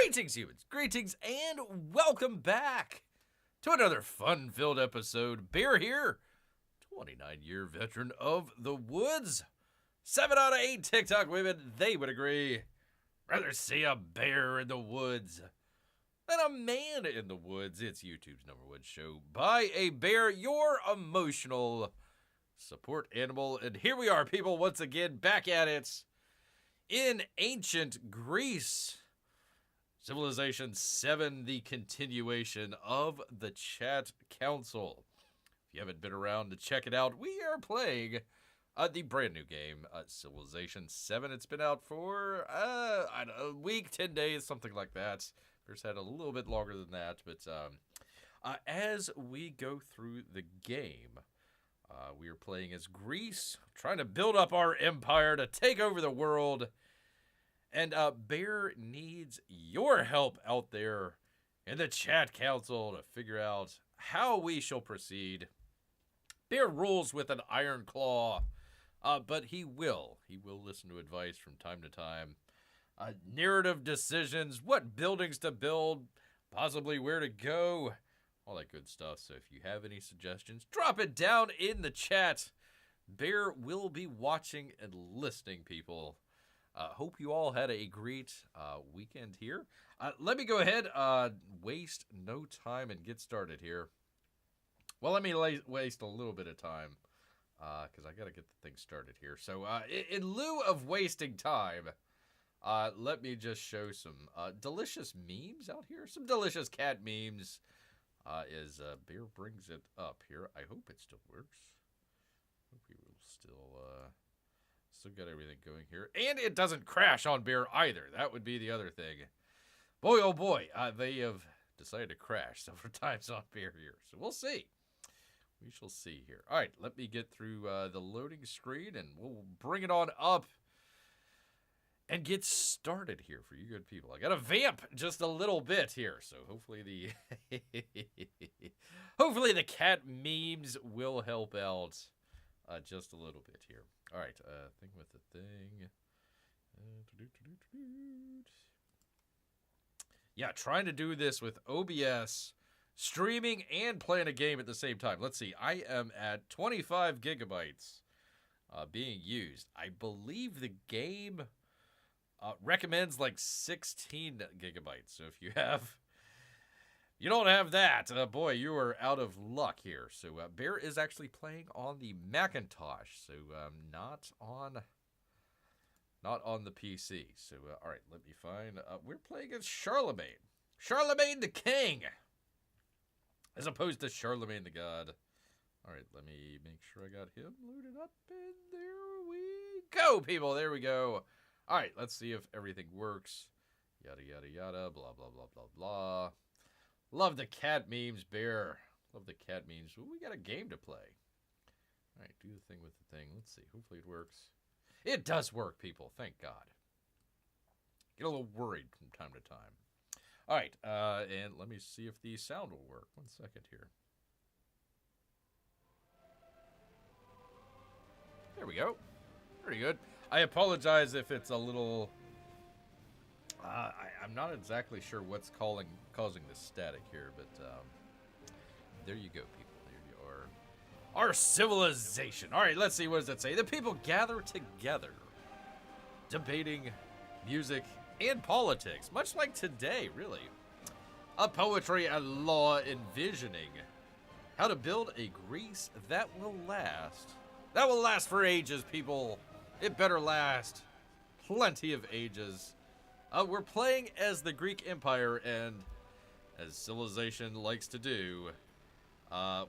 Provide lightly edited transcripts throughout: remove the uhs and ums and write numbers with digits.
Greetings, humans. Greetings, and welcome back to another fun-filled episode. Bear here, 29-year veteran of the woods. 7 out of 8 TikTok women, they would agree, rather see a bear in the woods than a man in the woods. It's YouTube's #1 show by a bear, your emotional support animal. And here we are, people, once again, back at it in ancient Greece. Civilization 7, the continuation of the Chat Council. If you haven't been around to check it out, we are playing the brand new game, Civilization 7. It's been out for, I don't know, a week, 10 days, something like that. First had a little bit longer than that, but as we go through the game, we are playing as Greece, trying to build up our empire to take over the world. And Bear needs your help out there in the Chat Council to figure out how we shall proceed. Bear rules with an iron claw, but he will listen to advice from time to time. Narrative decisions, what buildings to build, possibly where to go, all that good stuff. So if you have any suggestions, drop it down in the chat. Bear will be watching and listening, people. Hope you all had a great weekend here. Let me go ahead, waste no time and get started here. Well, let me waste a little bit of time, because I got to get the thing started here. So, in lieu of wasting time, let me just show some delicious memes out here. Some delicious cat memes, as Bear brings it up here. I hope it still works. Hope he will still got everything going here. And it doesn't crash on Bear either. That would be the other thing. Boy, oh boy, they have decided to crash several times on Bear here. So we'll see. We shall see here. All right, let me get through the loading screen, and we'll bring it on up and get started here for you good people. I got to vamp just a little bit here, so hopefully the cat memes will help out just a little bit here. All right, thing with the thing. Yeah, trying to do this with OBS, streaming and playing a game at the same time. Let's see, I am at 25 gigabytes being used. I believe the game recommends like 16 gigabytes. So if you don't have that, boy, you are out of luck here. So Bear is actually playing on the Macintosh, so not on the PC. So all right, let me find. We're playing as Charlemagne, Charlemagne the King, as opposed to Charlemagne the God. All right, let me make sure I got him loaded up, and there we go, people. There we go. All right, let's see if everything works. Yada yada yada. Blah blah blah blah blah. Love the cat memes, Bear. Love the cat memes. Well, we got a game to play. All right, do the thing with the thing. Let's see. Hopefully it works. It does work, people. Thank God. Get a little worried from time to time. All right, and let me see if the sound will work. 1 second here. There we go. Very good. I apologize if it's a little... I'm not exactly sure what's causing the static here, but there you go, people. There you are. Our civilization. All right, let's see. What does that say? The people gather together, debating music and politics, much like today, really. Poetry and law, envisioning how to build a Greece that will last. That will last for ages, people. It better last plenty of ages. We're playing as the Greek Empire, and as Civilization likes to do,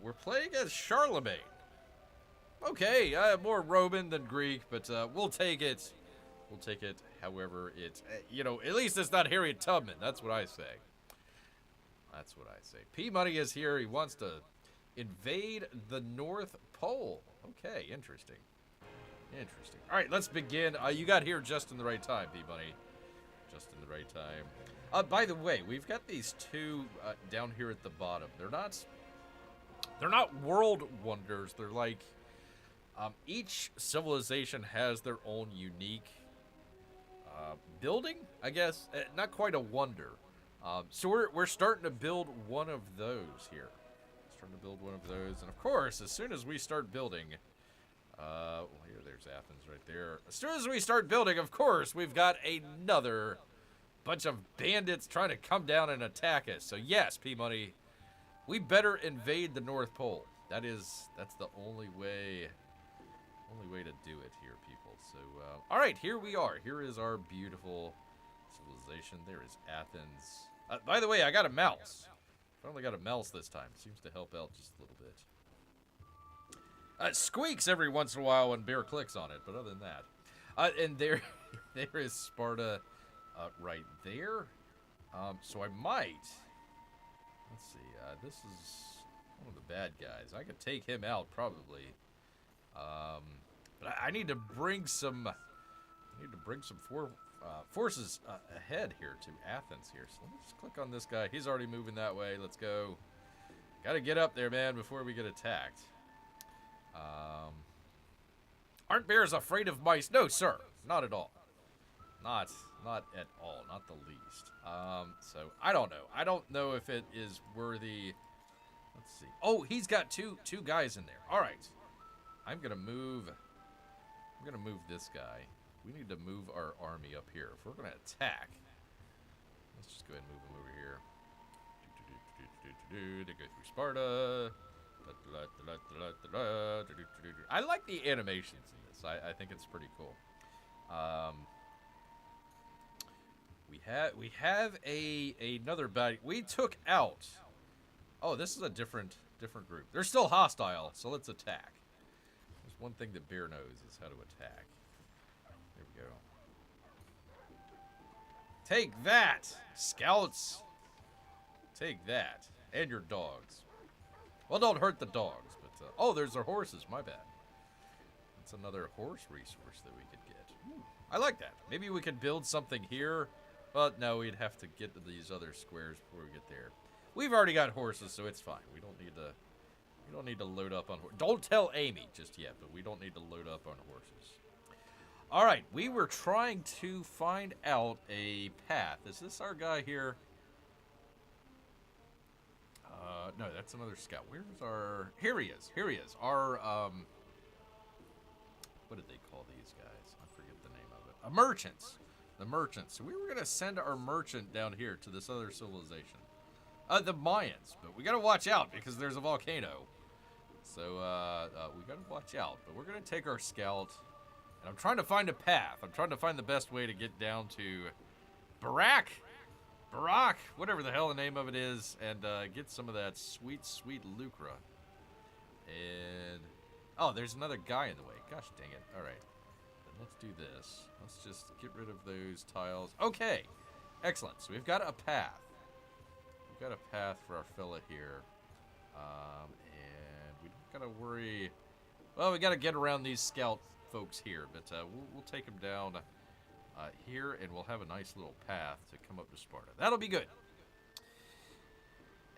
we're playing as Charlemagne. Okay, more Roman than Greek, but we'll take it. We'll take it however it's, at least it's not Harriet Tubman. That's what I say. That's what I say. P-Money is here. He wants to invade the North Pole. Okay, interesting. Interesting. All right, let's begin. You got here just in the right time, P-Money. Just in the right time. By the way, we've got these two down here at the bottom. They're not world wonders. They're like each civilization has their own unique building, I guess. Not quite a wonder, So we're starting to build one of those here. Starting to build one of those, and of course, as soon as we start building, well, there's Athens right there. As soon as we start building, of course, we've got another bunch of bandits trying to come down and attack us. So yes, P-Money, we better invade the North Pole. That's the only way to do it here, people. So, all right, here we are. Here is our beautiful civilization. There is Athens. By the way, I got a mouse. Finally got a mouse this time. Seems to help out just a little bit. It squeaks every once in a while when Bear clicks on it, but other than that. And there is Sparta right there. So I might... Let's see. This is one of the bad guys. I could take him out, probably. But I need to bring some... forces ahead here to Athens here. So let me just click on this guy. He's already moving that way. Let's go. Gotta get up there, man, before we get attacked. Aren't bears afraid of mice? No, sir. Not at all. Not at all. Not the least. So I don't know. I don't know if it is worthy. Let's see. Oh, he's got two guys in there. All right. I'm gonna move this guy. We need to move our army up here. If we're going to attack, let's just go ahead and move him over here. They go through Sparta. I like the animations in this. I think it's pretty cool. We have another bad. We took out. Oh, this is a different group. They're still hostile, so let's attack. There's one thing that Bear knows is how to attack. There we go. Take that, scouts. Take that, and your dogs. Well, don't hurt the dogs, but oh, there's our horses. My bad. That's another horse resource that we could get. Ooh, I like that. Maybe we could build something here, but no, we'd have to get to these other squares before we get there. We've already got horses, so it's fine. We don't need to. We don't need to load up on horses. Don't tell Amy just yet, but we don't need to load up on horses. All right, we were trying to find out a path. Is this our guy here? No, that's another scout. Where's our... Here he is. Here he is. Our, what did they call these guys? I forget the name of it. Merchants. The merchants. So we were going to send our merchant down here to this other civilization. The Mayans. But we got to watch out because there's a volcano. So, we got to watch out. But we're going to take our scout... And I'm trying to find a path. I'm trying to find the best way to get down to Barak, whatever the hell the name of it is, and get some of that sweet, sweet lucre. And, oh, there's another guy in the way. Gosh dang it. All right. Then let's do this. Let's just get rid of those tiles. Okay. Excellent. So we've got a path. We've got a path for our fella here. And we don't got to worry. Well, we got to get around these scout folks here, but we'll take them down here, and we'll have a nice little path to come up to Sparta. That'll be good.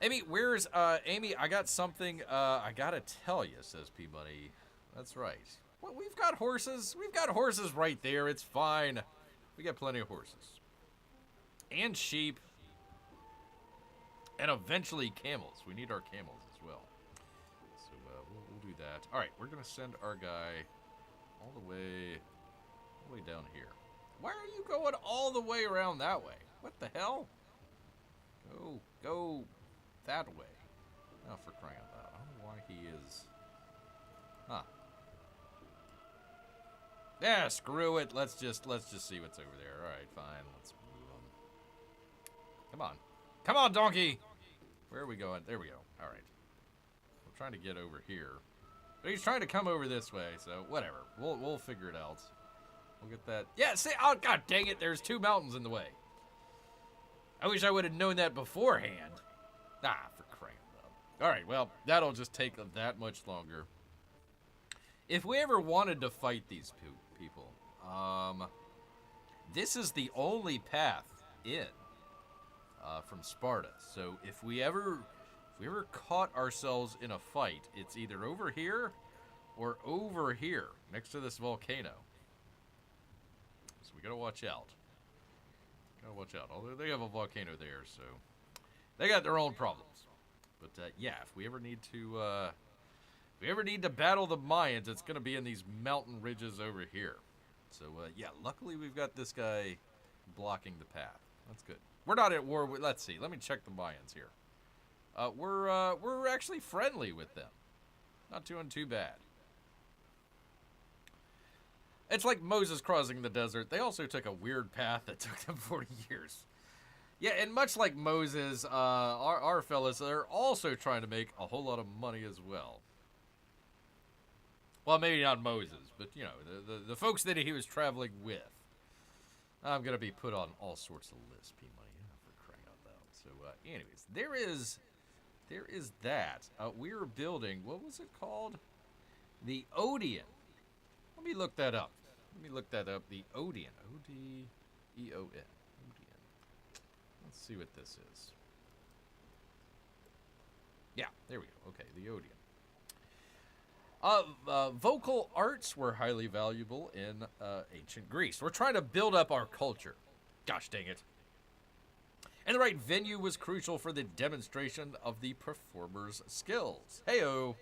Amy, where's Amy? I got something I gotta tell you, says P-Money. That's right. Well, we've got horses. We've got horses right there. It's fine. We got plenty of horses. And sheep. And eventually camels. We need our camels as well. So we'll do that. All right, we're going to send our guy all the way down here. Why are you going all the way around that way? What the hell? Go that way. Oh, for crying out loud. I don't know why he is... Huh. Yeah, screw it. Let's just see what's over there. All right, fine. Let's move him. Come on. Come on, donkey! Where are we going? There we go. All right. We're trying to get over here. But he's trying to come over this way, so whatever. We'll figure it out. We'll get that. Yeah, see, oh, god dang it, there's two mountains in the way. I wish I would have known that beforehand. Ah, for crying out loud. All right, well, that'll just take that much longer. If we ever wanted to fight these people, this is the only path in from Sparta. So if we ever caught ourselves in a fight, it's either over here or over here next to this volcano. So we gotta watch out. Gotta watch out. Although they have a volcano there, so they got their own problems. But yeah, if we ever need to battle the Mayans, it's gonna be in these mountain ridges over here. So yeah, luckily we've got this guy blocking the path. That's good. We're not at war with. Let's see. Let me check the Mayans here. We're actually friendly with them. Not doing too bad. It's like Moses crossing the desert. They also took a weird path that took them 40 years. Yeah, and much like Moses, our fellas, they're also trying to make a whole lot of money as well. Well, maybe not Moses, but, you know, the folks that he was traveling with. I'm going to be put on all sorts of lists, P-Money, for crying out loud. So, anyways, there is that. We were building, what was it called? The Odeon. Let me look that up. The Odeon. O-D-E-O-N. Odeon. Let's see what this is. Yeah, there we go. Okay, the Odeon. Vocal arts were highly valuable in ancient Greece. We're trying to build up our culture. Gosh dang it. And the right venue was crucial for the demonstration of the performer's skills. Heyo.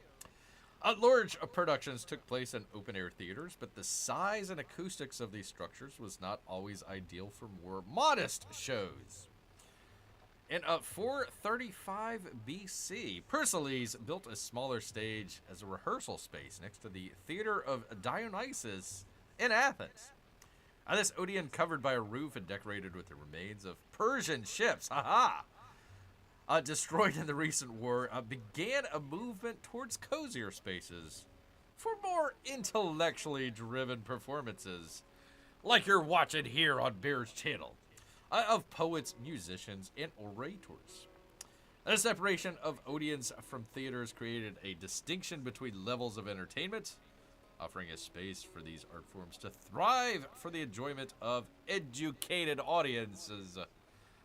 Large productions took place in open-air theaters, but the size and acoustics of these structures was not always ideal for more modest shows. In 435 BC, Pericles built a smaller stage as a rehearsal space next to the Theater of Dionysus in Athens. This Odeon, covered by a roof and decorated with the remains of Persian ships, destroyed in the recent war, began a movement towards cozier spaces for more intellectually driven performances, like you're watching here on Bear's channel, of poets, musicians, and orators. The separation of Odeons from theaters created a distinction between levels of entertainment, offering a space for these art forms to thrive for the enjoyment of educated audiences.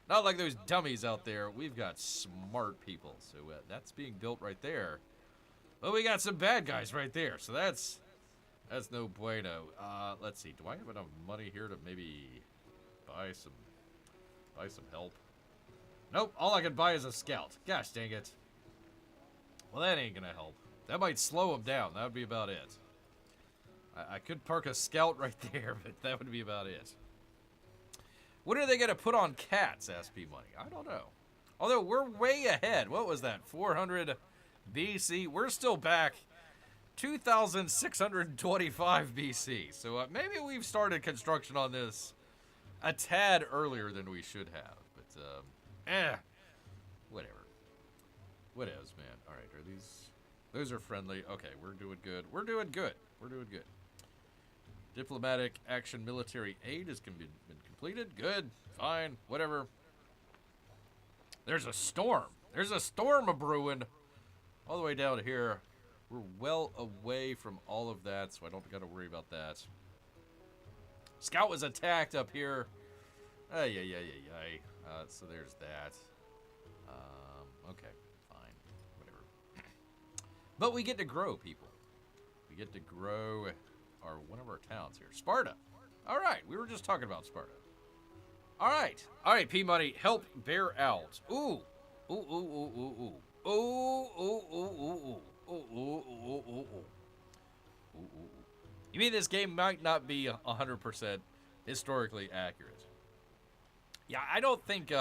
Not like those dummies out there. We've got smart people. So that's being built right there. But we got some bad guys right there. So that's no bueno. Let's see. Do I have enough money here to maybe buy some help? Nope. All I can buy is a scout. Gosh dang it. Well, that ain't gonna help. That might slow them down. That would be about it. I could park a scout right there, but that would be about it. When are they going to put on cats, SP Money? I don't know. Although we're way ahead. What was that? 400 BC? We're still back 2,625 BC. So maybe we've started construction on this a tad earlier than we should have. But, whatever. What else, man? All right, are these... Those are friendly. Okay, we're doing good. We're doing good. Diplomatic action military aid has been completed. Good. Fine. Whatever. There's a storm. There's a storm a-brewing all the way down here. We're well away from all of that, so I don't got to worry about that. Scout was attacked up here. So there's that. Okay. Fine. Whatever. But we get to grow, people. We get to grow one of our towns here. Sparta. All right. We were just talking about Sparta. All right. P-Money, help Bear out. Ooh. You mean this game might not be 100% historically accurate? Yeah, I don't think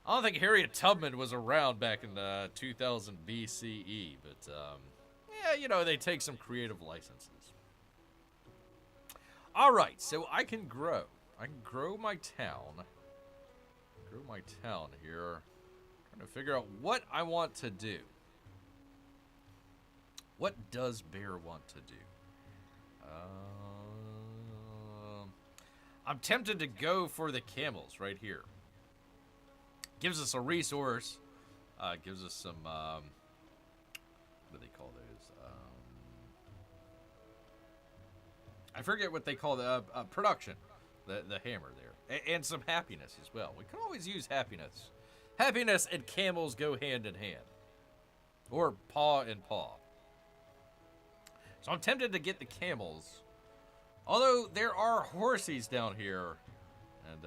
Harriet Tubman was around back in 2000 BCE, but yeah, you know, they take some creative licenses. All right, so I can grow. I can grow my town. Grow my town here. Trying to figure out what I want to do. What does Bear want to do? I'm tempted to go for the camels right here. Gives us a resource. Gives us some, what do they call those? I forget what they call the production. The hammer there. And some happiness as well. We can always use happiness. Happiness and camels go hand in hand. Or paw in paw. So I'm tempted to get the camels. Although there are horsies down here. And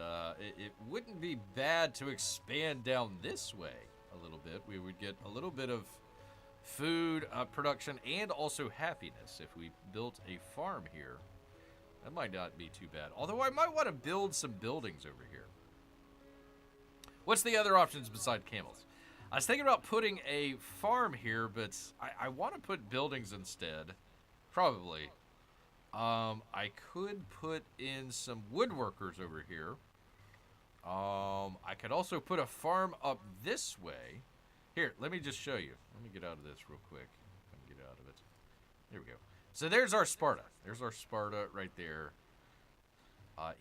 it wouldn't be bad to expand down this way a little bit. We would get a little bit of food production and also happiness if we built a farm here. That might not be too bad. Although I might want to build some buildings over here. What's the other options beside camels? I was thinking about putting a farm here, but I want to put buildings instead. Probably. I could put in some woodworkers over here. I could also put a farm up this way. Here, let me just show you. Let me get out of this real quick. Let me get out of it. There we go. So there's our Sparta. There's our Sparta right there.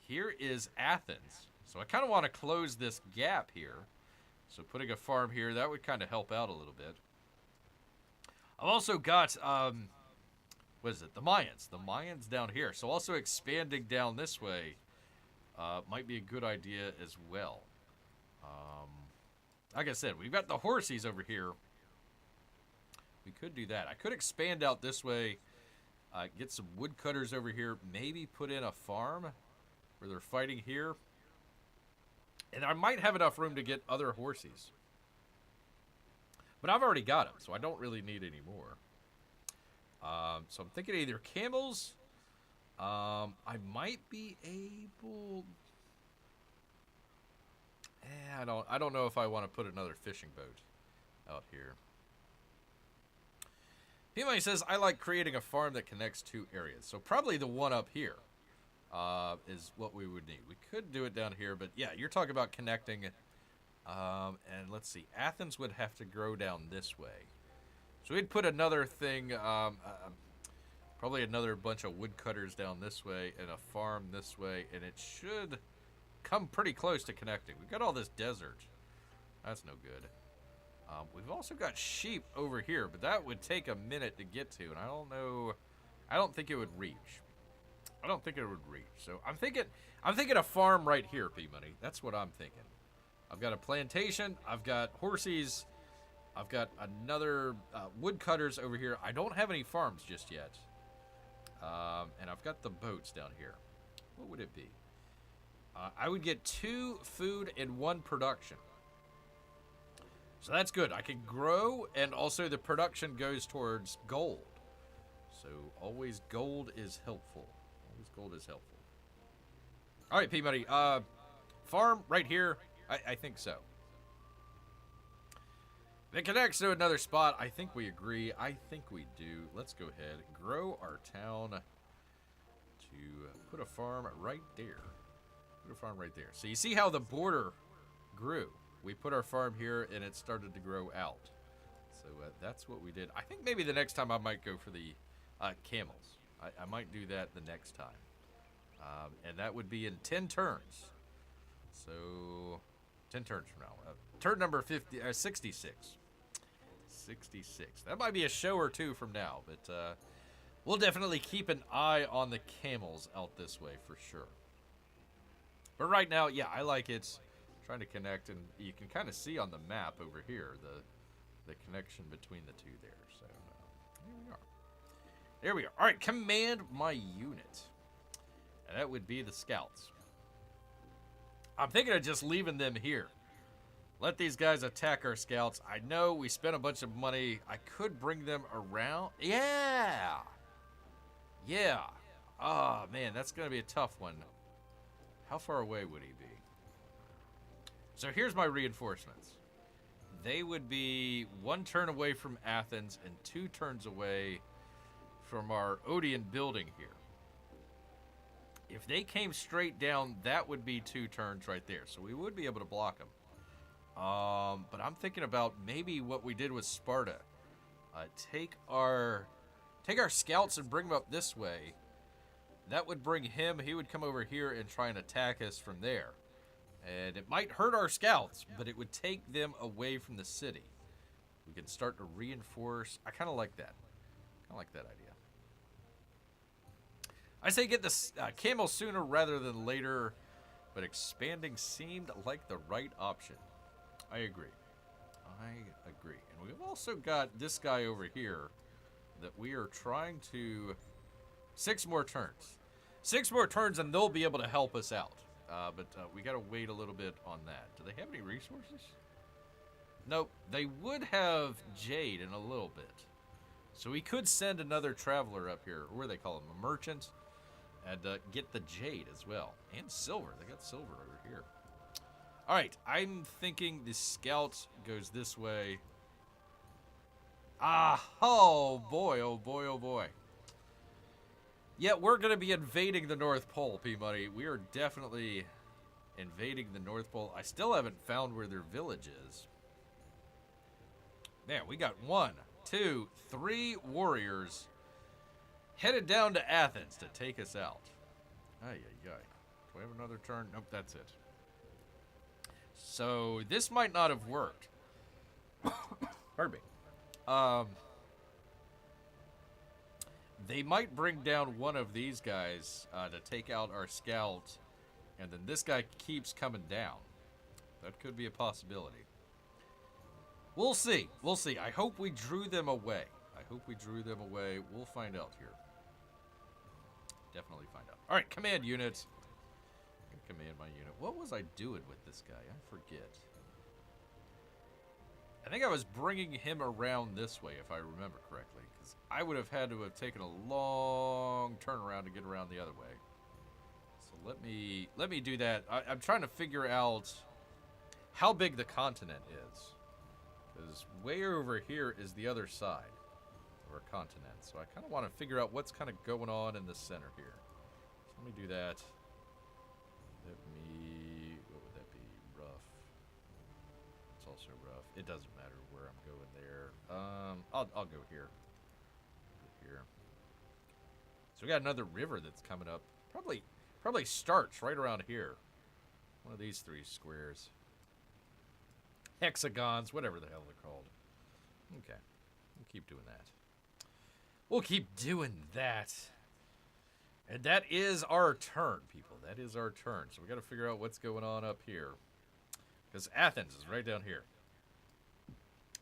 Here is Athens. So I kind of want to close this gap here. So putting a farm here, that would kind of help out a little bit. I've also got, what is it? The Mayans. The Mayans down here. So also expanding down this way might be a good idea as well. Like I said, we've got the horsies over here. We could do that. I could expand out this way, get some woodcutters over here, maybe put in a farm where they're fighting here. And I might have enough room to get other horsies. But I've already got them, so I don't really need any more. So I'm thinking either camels. I might be able... I don't know if I want to put another fishing boat out here. P-Money says, I like creating a farm that connects two areas. So probably the one up here is what we would need. We could do it down here, but yeah, you're talking about connecting. And let's see, Athens would have to grow down this way. So we'd put another thing, probably another bunch of woodcutters down this way and a farm this way, and it should come pretty close to connecting. We've got all this desert. That's no good. We've also got sheep over here, but that would take a minute to get to, and I don't know. I don't think it would reach. I don't think it would reach. So I'm thinking a farm right here, P-Money. That's what I'm thinking. I've got a plantation. I've got horsies. I've got another woodcutters over here. I don't have any farms just yet. And I've got the boats down here. What would it be? I would get 2 food and 1 production. So that's good. I can grow, and also the production goes towards gold. So always gold is helpful. Always gold is helpful. All right, P-Money. Farm right here. I think so. If it connects to another spot, I think we agree. I think we do. Let's go ahead. Grow our town to put a farm right there. Put a farm right there. So you see how the border grew. We put our farm here, and it started to grow out. So that's what we did. I think maybe the next time I might go for the camels. I might do that the next time. And that would be in 10 turns. So 10 turns from now. Turn number 66. 66. That might be a show or two from now, but we'll definitely keep an eye on the camels out this way for sure. But right now, yeah, I like it. Trying to connect, and you can kind of see on the map over here the connection between the two there. So here we are. There we are. All right, command my unit. And that would be the scouts. I'm thinking of just leaving them here. Let these guys attack our scouts. I know we spent a bunch of money. I could bring them around. Yeah. Yeah. Oh, man, that's going to be a tough one. How far away would he be? So here's my reinforcements. They would be 1 turn away from Athens and 2 turns away from our Odeon building here. If they came straight down, that would be 2 turns right there. So we would be able to block them. But I'm thinking about maybe what we did with Sparta. Take our scouts and bring them up this way. That would bring him. He would come over here and try and attack us from there. And it might hurt our scouts, but it would take them away from the city. We can start to reinforce. I kind of like that. I like that idea. I say get the camel sooner rather than later, but expanding seemed like the right option. I agree. I agree. And we've also got this guy over here that we are trying to... 6 more turns. 6 more turns and they'll be able to help us out. but we got to wait a little bit on that. Do they have any resources? Nope. They would have jade in a little bit. So we could send another traveler up here, or what do they call him, a merchant, and get the jade as well. And silver. They got silver over here. All right. I'm thinking the scout goes this way. Ah, oh boy, oh boy, oh boy. Yeah, we're going to be invading the North Pole, P-Money. We are definitely invading the North Pole. I still haven't found where their village is. Man, we got 1, 2, 3 warriors headed down to Athens to take us out. Ay, ay, ay. Do we have another turn? Nope, that's it. So, this might not have worked. Pardon me. They might bring down one of these guys to take out our scout, and then this guy keeps coming down. That could be a possibility. We'll see. We'll see. I hope we drew them away. I hope we drew them away. We'll find out here. Definitely find out. All right, command unit. Command my unit. What was I doing with this guy? I forget. I think I was bringing him around this way, if I remember correctly, because I would have had to have taken a long turnaround to get around the other way. So let me do that. I'm trying to figure out how big the continent is, because way over here is the other side of our continent. So I kind of want to figure out what's kind of going on in the center here. So let me do that. What would that be? Rough. It's also rough. It doesn't matter where I'm going there. I'll go here. Here. So we got another river that's coming up. Probably starts right around here. One of these 3 squares. Hexagons, whatever the hell they're called. Okay. We'll keep doing that. We'll keep doing that. And that is our turn, people. That is our turn. So we got to figure out what's going on up here. Because Athens is right down here.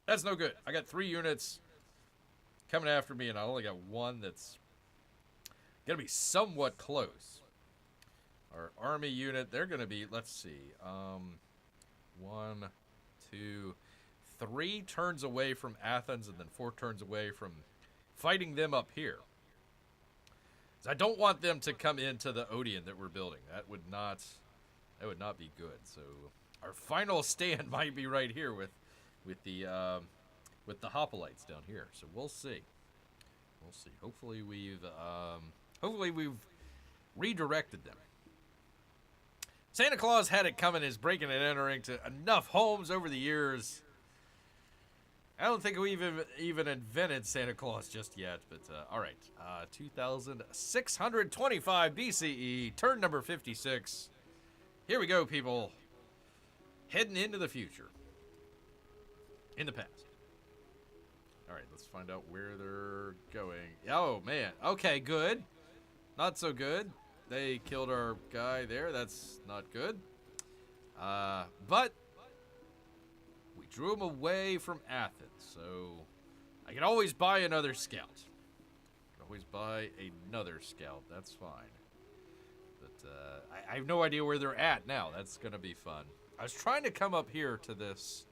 That's no good. I got 3 units coming after me, and I only got 1 that's going to be somewhat close. Our army unit, they're going to be, let's see, 1, 2, 3 turns away from Athens, and then 4 turns away from fighting them up here. So I don't want them to come into the Odeon that we're building. That would not be good. So our final stand might be right here with the hoplites down here. So we'll see. We'll see. Hopefully we've redirected them. Santa Claus had it coming, is breaking and entering to enough homes over the years. I don't think we even invented Santa Claus just yet, but all right. 2625 BCE, turn number 56. Here we go, people. Heading into the future. In the past. All right, let's find out where they're going. Oh, man. Okay, good. Not so good. They killed our guy there. That's not good. But we drew him away from Athens, so I can always buy another scout. I can always buy another scout. That's fine. But I have no idea where they're at now. That's going to be fun. I was trying to come up here to this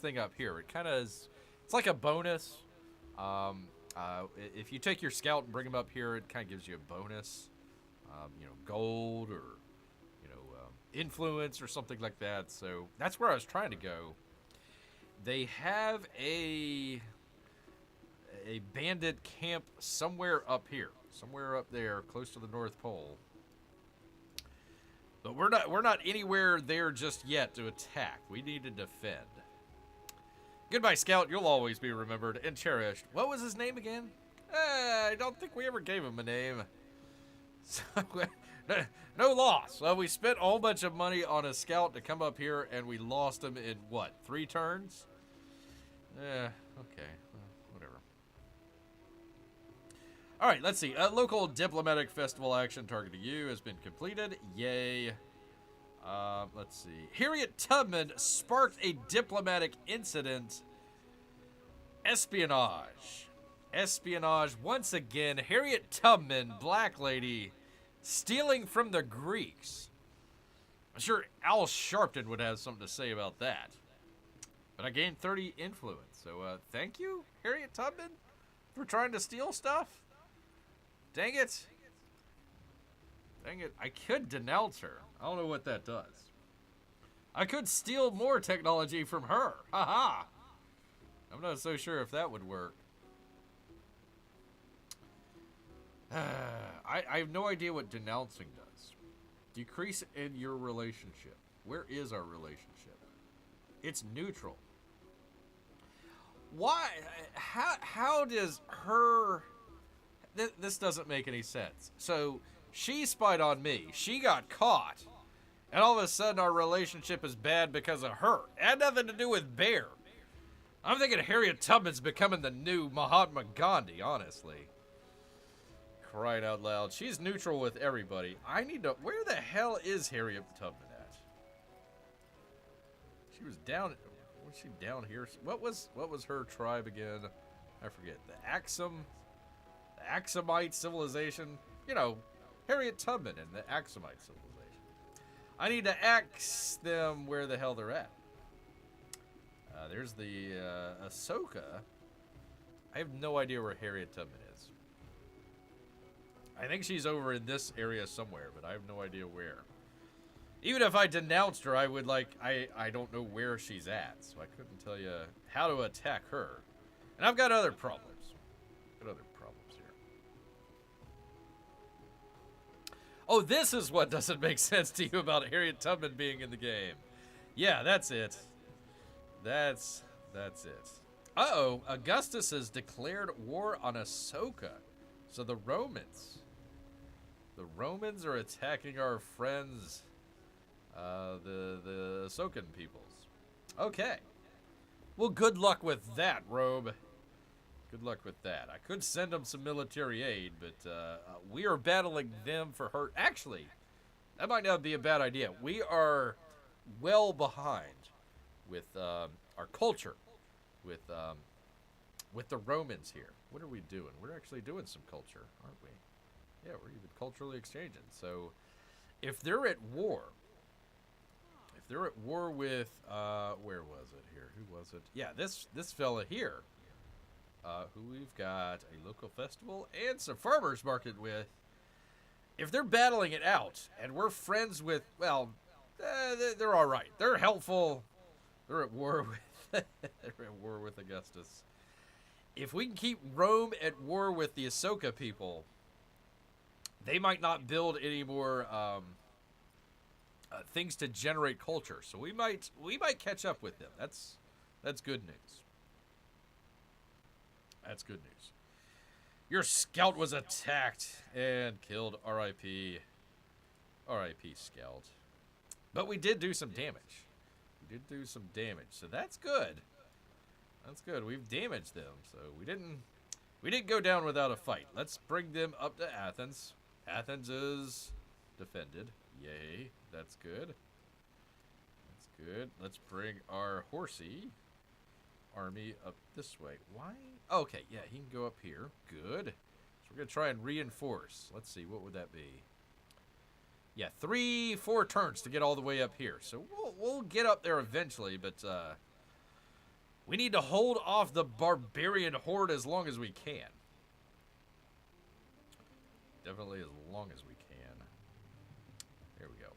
thing up here. It kind of is. It's like a bonus. If you take your scout and bring him up here, it kind of gives you a bonus. Gold or influence or something like that. So that's where I was trying to go. They have a bandit camp somewhere up here, somewhere up there, close to the North Pole. But we're not anywhere there just yet to attack. We need to defend. Goodbye, Scout. You'll always be remembered and cherished. What was his name again? I don't think we ever gave him a name. So, no loss. Well, we spent a whole bunch of money on a scout to come up here, and we lost him in, what, 3 turns? Okay. Well, whatever. All right, let's see. Local diplomatic festival action targeting you has been completed. Yay. Let's see. Harriet Tubman sparked a diplomatic incident. Espionage. Espionage once again. Harriet Tubman, Black Lady, stealing from the Greeks. I'm sure Al Sharpton would have something to say about that. But I gained 30 influence, so thank you, Harriet Tubman, for trying to steal stuff. Dang it. Dang it. I could denounce her. I don't know what that does. I could steal more technology from her. Haha. I'm not so sure if that would work. I have no idea what denouncing does. Decrease in your relationship. Where is our relationship? It's neutral. Why? How does her... This doesn't make any sense. So, she spied on me. She got caught. And all of a sudden, our relationship is bad because of her. It had nothing to do with Bear. I'm thinking Harriet Tubman's becoming the new Mahatma Gandhi, honestly. Crying out loud. She's neutral with everybody. I need to... Where the hell is Harriet Tubman at? She was down... Was she down here? What was her tribe again? I forget. The Axumite civilization. You know, Harriet Tubman and the Axumite civilization. I need to ask them where the hell they're at. There's the Ahsoka. I have no idea where Harriet Tubman is. I think she's over in this area somewhere, but I have no idea where. Even if I denounced her, I would I don't know where she's at, so I couldn't tell you how to attack her. And I've got other problems. Here. Oh, this is what doesn't make sense to you about Harriet Tubman being in the game. Yeah, that's it. That's it. Uh-oh, Augustus has declared war on Ahsoka. So the Romans are attacking our friends, the Ahsokan peoples. Okay. Well, good luck with that, Robe. Good luck with that. I could send them some military aid, but we are battling them for her. Actually, that might not be a bad idea. We are well behind with our culture, with the Romans here. What are we doing? We're actually doing some culture, aren't we? Yeah, we're even culturally exchanging. So, if they're at war with, where was it here? Who was it? Yeah, this fella here, who we've got a local festival and some farmers market with. If they're battling it out, and we're friends with, well, they're all right. They're helpful. They're at war with Augustus. If we can keep Rome at war with the Ahsoka people, they might not build any more things to generate culture. So we might catch up with them. That's good news. That's good news. Your scout was attacked and killed. R.I.P. R.I.P. Scout. But we did do some damage. So that's good. That's good. We've damaged them, so we didn't go down without a fight. Let's bring them up to Athens. Athens is defended. Yay. That's good. Let's bring our horsey army up this way. Why? Okay, yeah, he can go up here. Good. So we're going to try and reinforce. Let's see, what would that be? Yeah, 3-4 turns to get all the way up here. So we'll get up there eventually, but we need to hold off the barbarian horde as long as we can. Definitely as long as we can. There we go.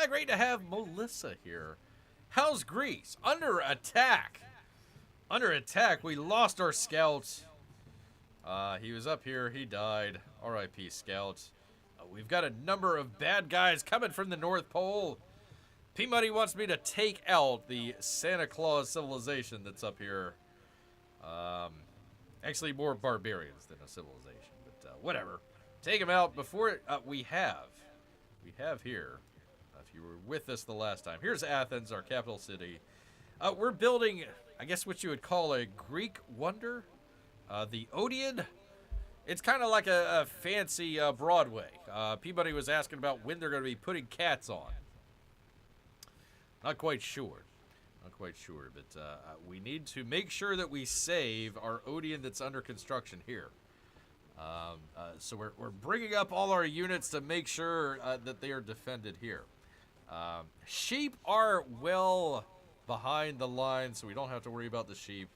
Great to have Melissa here. How's Greece? Under attack. Under attack. We lost our scout. He was up here. He died. R.I.P. Scout. We've got a number of bad guys coming from the North Pole. P-Money wants me to take out the Santa Claus civilization that's up here. Actually, more barbarians than a civilization, but whatever. Take them out before we have here. If you were with us the last time, here's Athens, our capital city. We're building, I guess, what you would call a Greek wonder, the Odeon. It's kind of like a fancy Broadway. Peabody was asking about when they're going to be putting cats on. Not quite sure, but we need to make sure that we save our Odeon that's under construction here. So we're bringing up all our units to make sure that they are defended here. Sheep are well behind the line, so we don't have to worry about the sheep.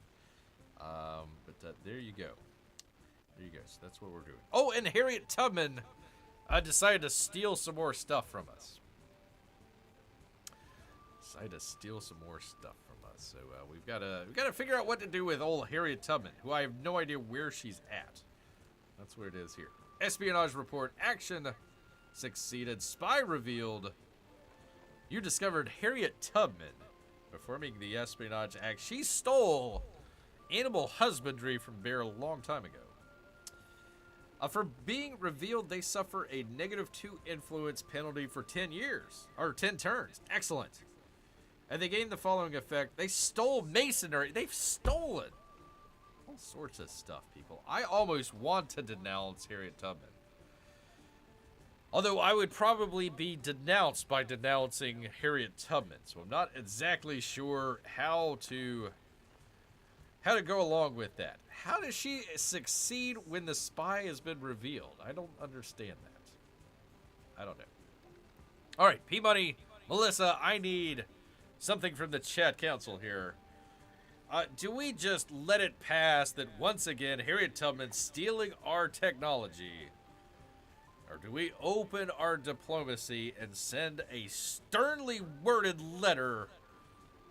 But there you go. There you go. So that's what we're doing. Oh, and Harriet Tubman decided to steal some more stuff from us. So we've got to figure out what to do with old Harriet Tubman, who I have no idea where she's at. That's where it is here. Espionage report. Action succeeded. Spy revealed. You discovered Harriet Tubman performing the espionage act. She stole animal husbandry from Bear a long time ago. For being revealed, they suffer a -2 influence penalty for 10 years. Or 10 turns. Excellent. And they gain the following effect. They stole masonry. They've stolen all sorts of stuff, people. I almost want to denounce Harriet Tubman. Although I would probably be denounced by denouncing Harriet Tubman. So I'm not exactly sure how to go along with that. How does she succeed when the spy has been revealed? I don't understand that. I don't know. All right, P-Money, Melissa, I need something from the chat council here. Do we just let it pass that once again Harriet Tubman's stealing our technology? Or do we open our diplomacy and send a sternly worded letter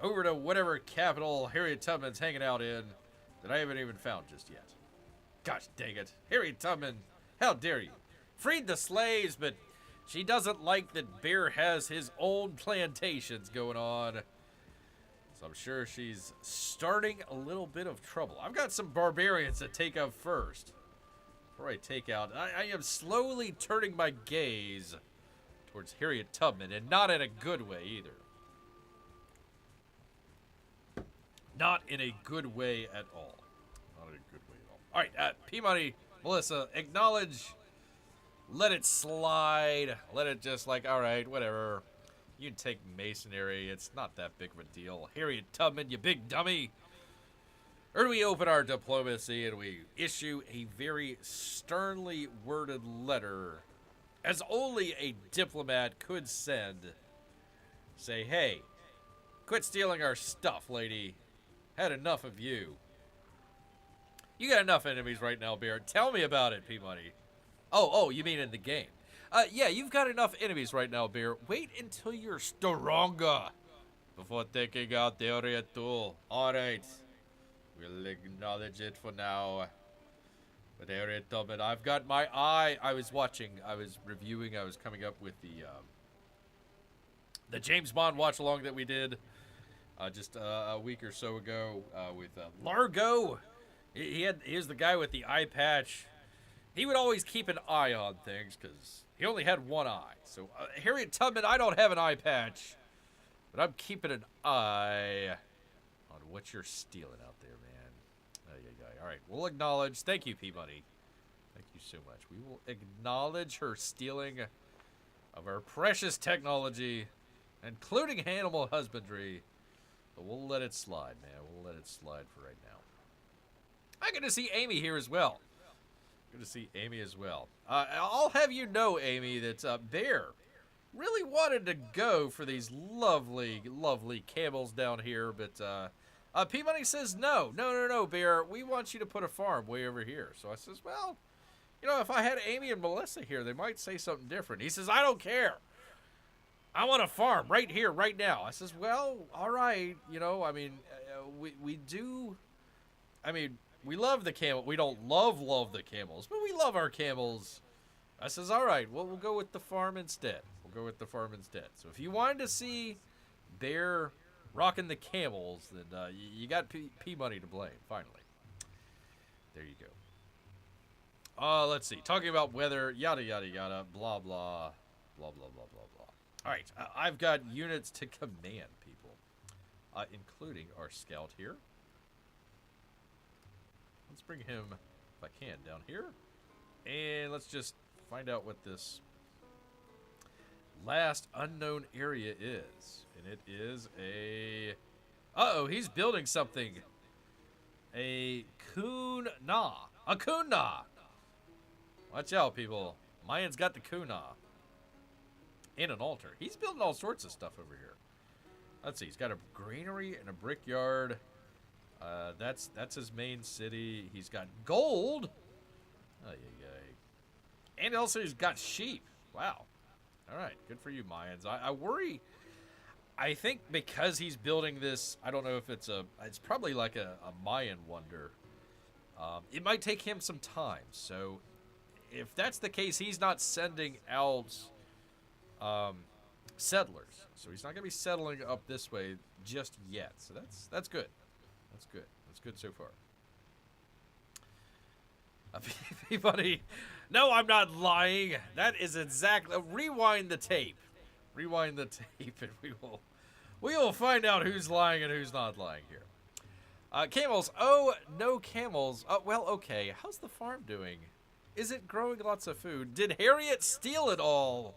over to whatever capital Harriet Tubman's hanging out in that I haven't even found just yet? Gosh dang it. Harriet Tubman, how dare you? Freed the slaves, but she doesn't like that Bear has his own plantations going on. So I'm sure she's starting a little bit of trouble. I've got some barbarians to take out first. Before I take out, I am slowly turning my gaze towards Harriet Tubman, and not in a good way either. Not in a good way at all. Not in a good way at all. All right, P-Money, Melissa, acknowledge. Let it slide. Let it just like, all right, whatever. You can take masonry. It's not that big of a deal. Harriet Tubman, you big dummy. Or do we open our diplomacy and we issue a very sternly worded letter, as only a diplomat could send? Say, hey, quit stealing our stuff, lady. Had enough of you. You got enough enemies right now, Bear. Tell me about it, P-Money. Oh, you mean in the game? Yeah, you've got enough enemies right now, Bear. Wait until you're stronger before taking out the area tool. Alright. We'll acknowledge it for now. But Harriet Tubman, I've got my eye. I was watching, I was reviewing, I was coming up with the James Bond watch along that we did just a week or so ago with Largo. He was the guy with the eye patch. He would always keep an eye on things because he only had one eye. So Harriet Tubman, I don't have an eye patch, but I'm keeping an eye on what you're stealing out there, man. All right, we'll acknowledge. Thank you, P-Money. Thank you so much. We will acknowledge her stealing of our precious technology, including animal husbandry. But we'll let it slide, man. We'll let it slide for right now. I'm going to see Amy here as well. Good to see Amy as well. I'll have you know, Amy, that Bear really wanted to go for these lovely, lovely camels down here, but P-Money says, no, Bear, we want you to put a farm way over here. So I says, well, you know, if I had Amy and Melissa here, they might say something different. He says, I don't care. I want a farm right here, right now. I says, well, all right. You know, I mean, we do, I mean, we love the camel. We don't love the camels, but we love our camels. I says, all right, well, we'll go with the farm instead. So if you wanted to see Bear rocking the camels, then you got P-Money to blame, finally. There you go. Let's see. Talking about weather, yada, yada, yada, blah, blah, blah, blah, blah, blah, blah. All right, I've got units to command, people, including our scout here. Let's bring him, if I can, down here. And let's just find out what this last unknown area is. And it is a... Uh-oh, he's building something. A Kuna. A Kuna. Watch out, people. Mayan's got the Kuna. and an altar. He's building all sorts of stuff over here. Let's see. He's got a granary and a brickyard. That's his main city. He's got gold. And also he's got sheep. Wow. All right. Good for you, Mayans. I worry. I think because he's building this, I don't know if it's probably like a Mayan wonder. It might take him some time. So if that's the case, he's not sending out settlers. So he's not going to be settling up this way just yet. So that's good. That's good. That's good so far. Everybody, no, I'm not lying. That is exactly. Rewind the tape. Rewind the tape, and we will find out who's lying and who's not lying here. Camels. Oh, no camels. Well, okay. How's the farm doing? Is it growing lots of food? Did Harriet steal it all?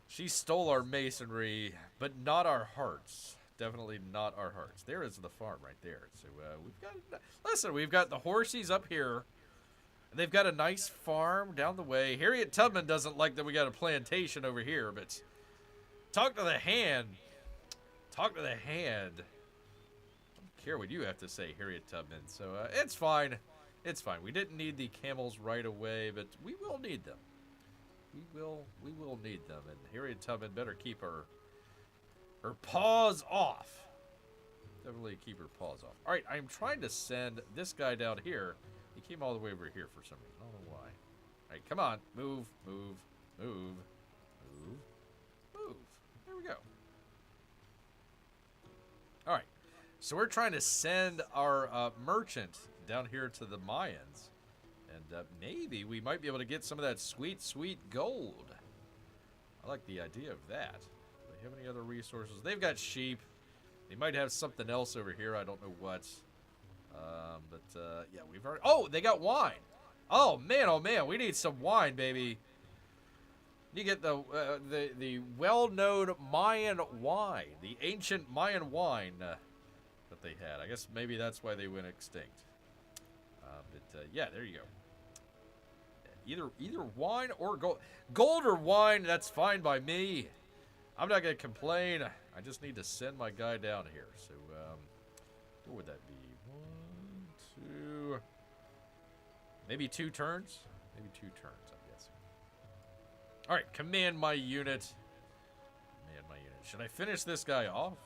She stole our masonry, but not our hearts. Definitely not our hearts. There is the farm right there. So we've got the horsies up here. They've got a nice farm down the way. Harriet Tubman doesn't like that we got a plantation over here, but talk to the hand. Talk to the hand. I don't care what you have to say, Harriet Tubman. So it's fine. It's fine. We didn't need the camels right away, but we will need them. We will need them, and Harriet Tubman better keep her paws off. Definitely keep her paws off. All right, I'm trying to send this guy down here. He came all the way over here for some reason. I don't know why. All right, come on. Move, move, move, move, move. There we go. All right. So we're trying to send our merchant down here to the Mayans. And maybe we might be able to get some of that sweet, sweet gold. I like the idea of that. Do they have any other resources? They've got sheep. They might have something else over here. I don't know what. Yeah, we've already... Oh, they got wine. Oh, man, we need some wine, baby. You get the well-known Mayan wine, the ancient Mayan wine that they had. I guess maybe that's why they went extinct. Yeah, there you go. Either wine or gold. Gold or wine, that's fine by me. I'm not going to complain. I just need to send my guy down here. So, what would that be? 1, 2... Maybe 2 turns? Maybe 2 turns, I'm guessing. All right, command my unit. Command my unit. Should I finish this guy off?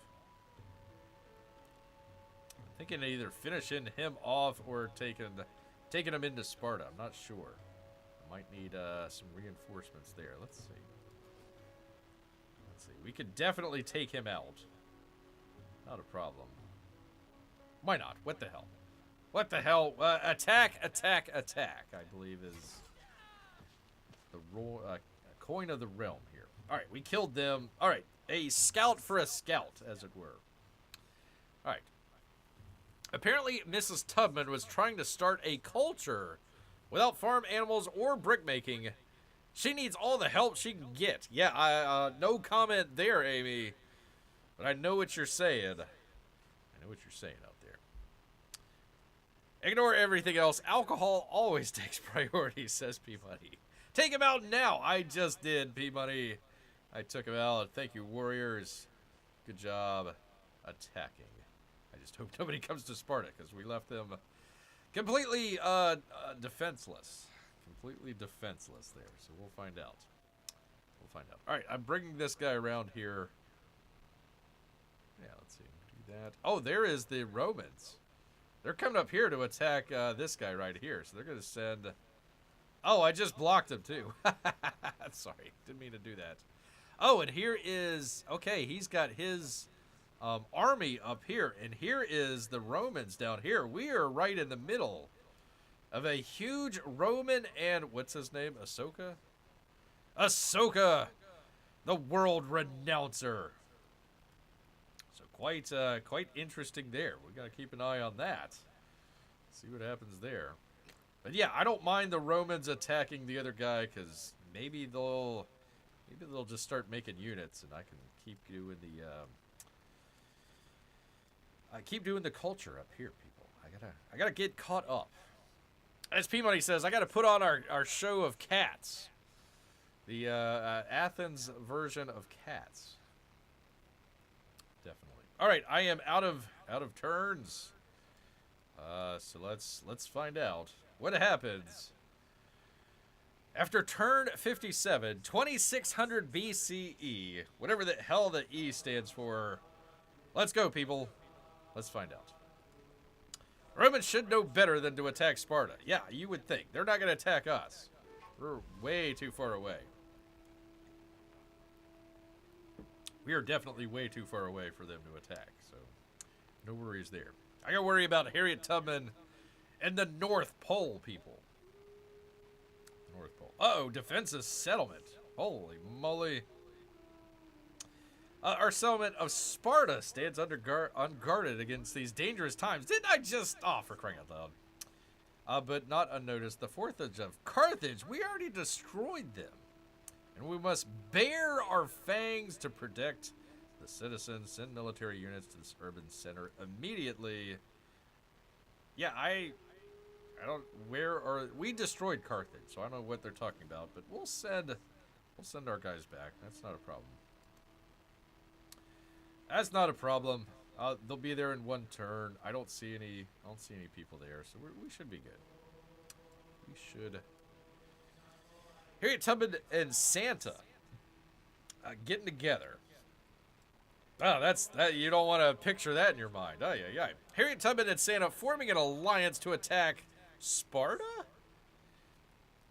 I'm thinking of either finishing him off or taking him into Sparta. I'm not sure. I might need some reinforcements there. Let's see. Let's see. We could definitely take him out. Not a problem. Why not? What the hell? What the hell? Attack, attack, attack, I believe is the coin of the realm here. All right, we killed them. All right, a scout for a scout, as it were. All right. Apparently, Mrs. Tubman was trying to start a culture without farm animals or brickmaking. She needs all the help she can get. Yeah, no comment there, Amy. But I know what you're saying. I know what you're saying out there. Ignore everything else. Alcohol always takes priority, says P-Money. Take him out now. I just did, P-Money. I took him out. Thank you, warriors. Good job attacking. I just hope nobody comes to Sparta because we left them completely defenseless. Completely defenseless there. So we'll find out. We'll find out. All right, I'm bringing this guy around here. Yeah, let's see. Do that. Oh, there is the Romans. They're coming up here to attack this guy right here. So they're going to send... Oh, I just blocked him too. Sorry, didn't mean to do that. Oh, and here is... Okay, he's got his army up here. And here is the Romans down here. We are right in the middle of a huge Roman and... What's his name? Ahsoka? Ahsoka! The world renouncer. So quite interesting there. We got to keep an eye on that. See what happens there. But yeah, I don't mind the Romans attacking the other guy because maybe they'll just start making units and I can keep doing the culture up here, people. I gotta get caught up. As P-Money says, I gotta put on our show of cats. The Athens version of cats. Definitely. All right, I am out of turns. So let's find out what happens after turn 57, 2600 BCE. Whatever the hell the E stands for. Let's go, people. Let's find out. Romans should know better than to attack Sparta. Yeah, you would think. They're not going to attack us. We're way too far away. We are definitely way too far away for them to attack, so no worries there. I got to worry about Harriet Tubman and the North Pole people. North Pole. Uh-oh, defensive settlement. Holy moly. Our settlement of Sparta stands unguarded against these dangerous times. Didn't I just... Oh, for crying out loud. But not unnoticed, the Carthage of Carthage, we already destroyed them. And we must bare our fangs to protect the citizens, send military units to this urban center immediately. Yeah, I don't... Where are... We destroyed Carthage, so I don't know what they're talking about, but we'll send our guys back. That's not a problem. That's not a problem. They'll be there in one turn. I don't see any people there, so we should be good. We should. Harriet Tubman and Santa getting together. Oh, that you don't want to picture that in your mind. Oh yeah. Harriet Tubman and Santa forming an alliance to attack Sparta?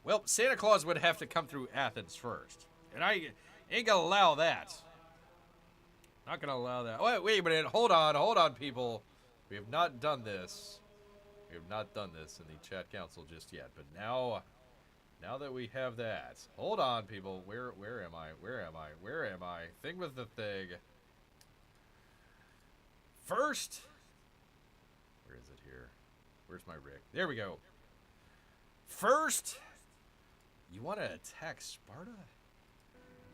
Well, Santa Claus would have to come through Athens first, and I ain't gonna allow that. Not gonna allow that. Wait a minute. Hold on, people. We have not done this. We have not done this in the chat council just yet. But now that we have that, hold on, people. Where am I? Where am I? Thing with the thing. First, where is it here? Where's my Rick? There we go. First, you want to attack Sparta,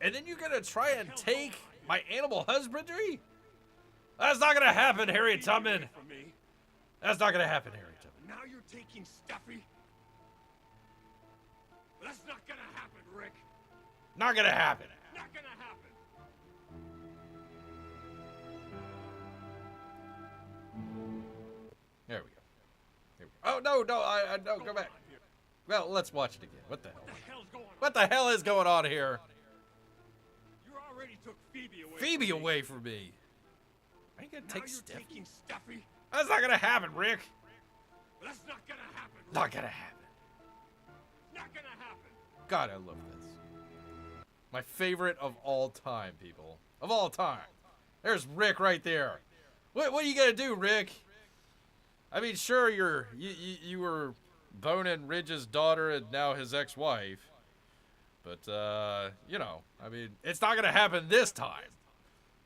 and then you're gonna try and take my animal husbandry? That's not gonna happen, Harriet Tubman. That's not gonna happen, Harriet Tubman. Now you're taking Stuffy? That's not gonna happen, Rick. Not gonna happen. Not gonna happen. There we go. Oh no, no, go back. Well, let's watch it again. What the hell? What the hell's going on? What the hell is going on here? You already took Phoebe away. Phoebe away from me. I ain't gonna take Now you're taking Stuffy? That's not gonna happen, Rick. That's not gonna happen, Rick. Not gonna happen. Not gonna happen. God, I love this. My favorite of all time, people. Of all time. There's Rick right there. What are you gonna do, Rick? I mean, sure, you were boning Ridge's daughter and now his ex-wife, but you know, I mean, it's not gonna happen this time.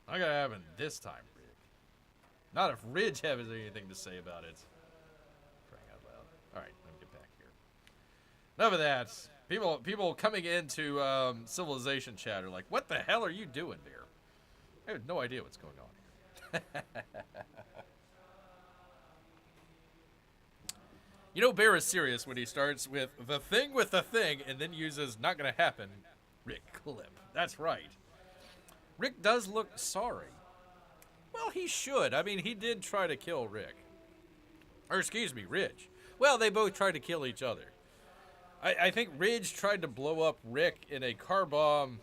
Not gonna happen this time, Rick. Not if Ridge has anything to say about it. Crying out loud. All right, let me get back here. Enough of that. People coming into Civilization chat are like, "What the hell are you doing, Bear?" I have no idea what's going on here. You know, Bear is serious when he starts with the thing and then uses not gonna happen, Rick clip. That's right. Rick does look sorry. Well, he should. I mean, he did try to kill Rick. Or, excuse me, Ridge. Well, they both tried to kill each other. I think Ridge tried to blow up Rick in a car bomb.